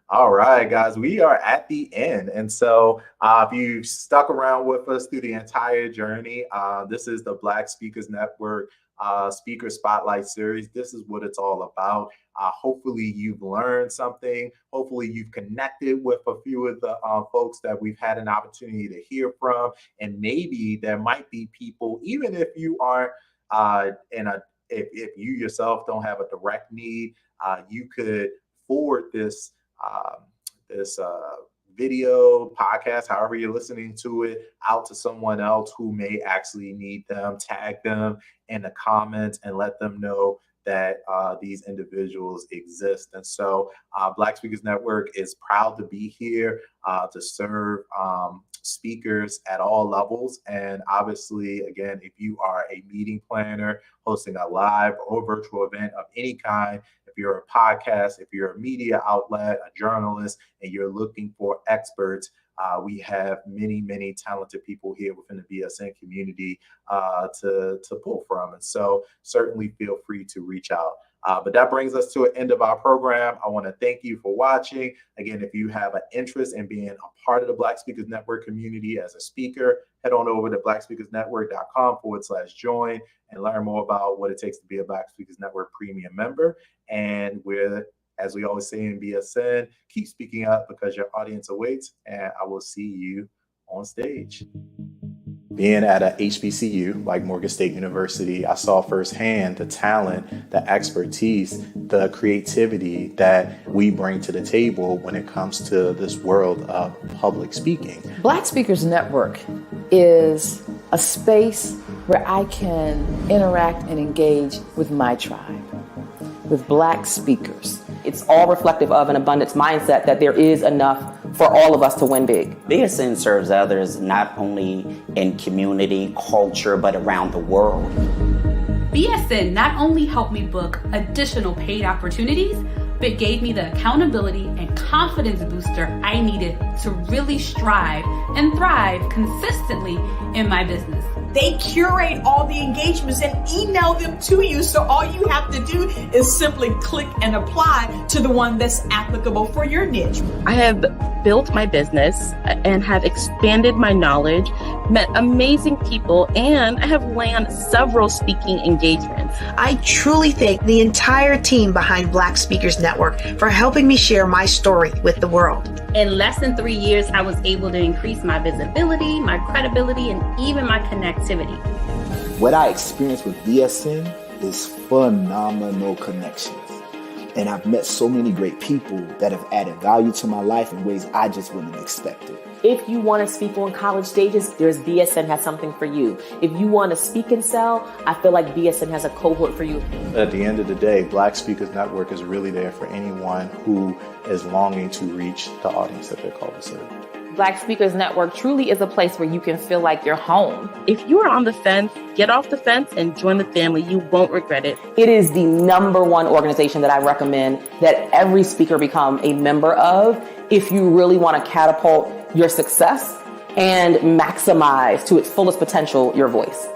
A: All right, guys, we are at the end. And so if you stuck around with us through the entire journey, this is the Black Speakers Network Speaker Spotlight Series. This is what it's all about. Hopefully you've learned something. Hopefully you've connected with a few of the folks that we've had an opportunity to hear from. And maybe there might be people, even if you aren't if you yourself don't have a direct need, you could forward this this video, podcast, however you're listening to it, out to someone else who may actually need them. Tag them in the comments and let them know that these individuals exist. And so Black Speakers Network is proud to be here to serve speakers at all levels. And obviously, again, if you are a meeting planner, hosting a live or virtual event of any kind, if you're a podcast, if you're a media outlet, a journalist, and you're looking for experts, we have many, many talented people here within the BSN community to pull from. And so certainly feel free to reach out. But that brings us to an end of our program. I want to thank you for watching. Again, if you have an interest in being a part of the Black Speakers Network community as a speaker, head on over to blackspeakersnetwork.com/join and learn more about what it takes to be a Black Speakers Network premium member. And as we always say in BSN, keep speaking up because your audience awaits, and I will see you on stage. Being at a HBCU like Morgan State University, I saw firsthand the talent, the expertise, the creativity that we bring to the table when it comes to this world of public speaking.
I: Black Speakers Network is a space where I can interact and engage with my tribe, with Black speakers.
J: It's all reflective of an abundance mindset that there is enough for all of us to win big.
K: BSN serves others not only in community, culture, but around the world.
L: BSN not only helped me book additional paid opportunities, but gave me the accountability and confidence booster I needed to really strive and thrive consistently in my business.
M: They curate all the engagements and email them to you. So all you have to do is simply click and apply to the one that's applicable for your niche.
N: I have built my business and have expanded my knowledge, met amazing people, and I have landed several speaking engagements.
O: I truly thank the entire team behind Black Speakers Network for helping me share my story with the world.
P: In less than 3 years, I was able to increase my visibility, my credibility, and even my connectivity.
Q: What I experienced with BSN is phenomenal connections. And I've met so many great people that have added value to my life in ways I just wouldn't have expected.
J: If you want to speak on college stages, BSN has something for you. If you want to speak and sell, I feel like BSN has a cohort for you.
A: At the end of the day, Black Speakers Network is really there for anyone who is longing to reach the audience that they're called to serve.
I: Black Speakers Network truly is a place where you can feel like you're home.
N: If you are on the fence, get off the fence and join the family. You won't regret it.
J: It is the #1 organization that I recommend that every speaker become a member of if you really want to catapult your success and maximize to its fullest potential your voice.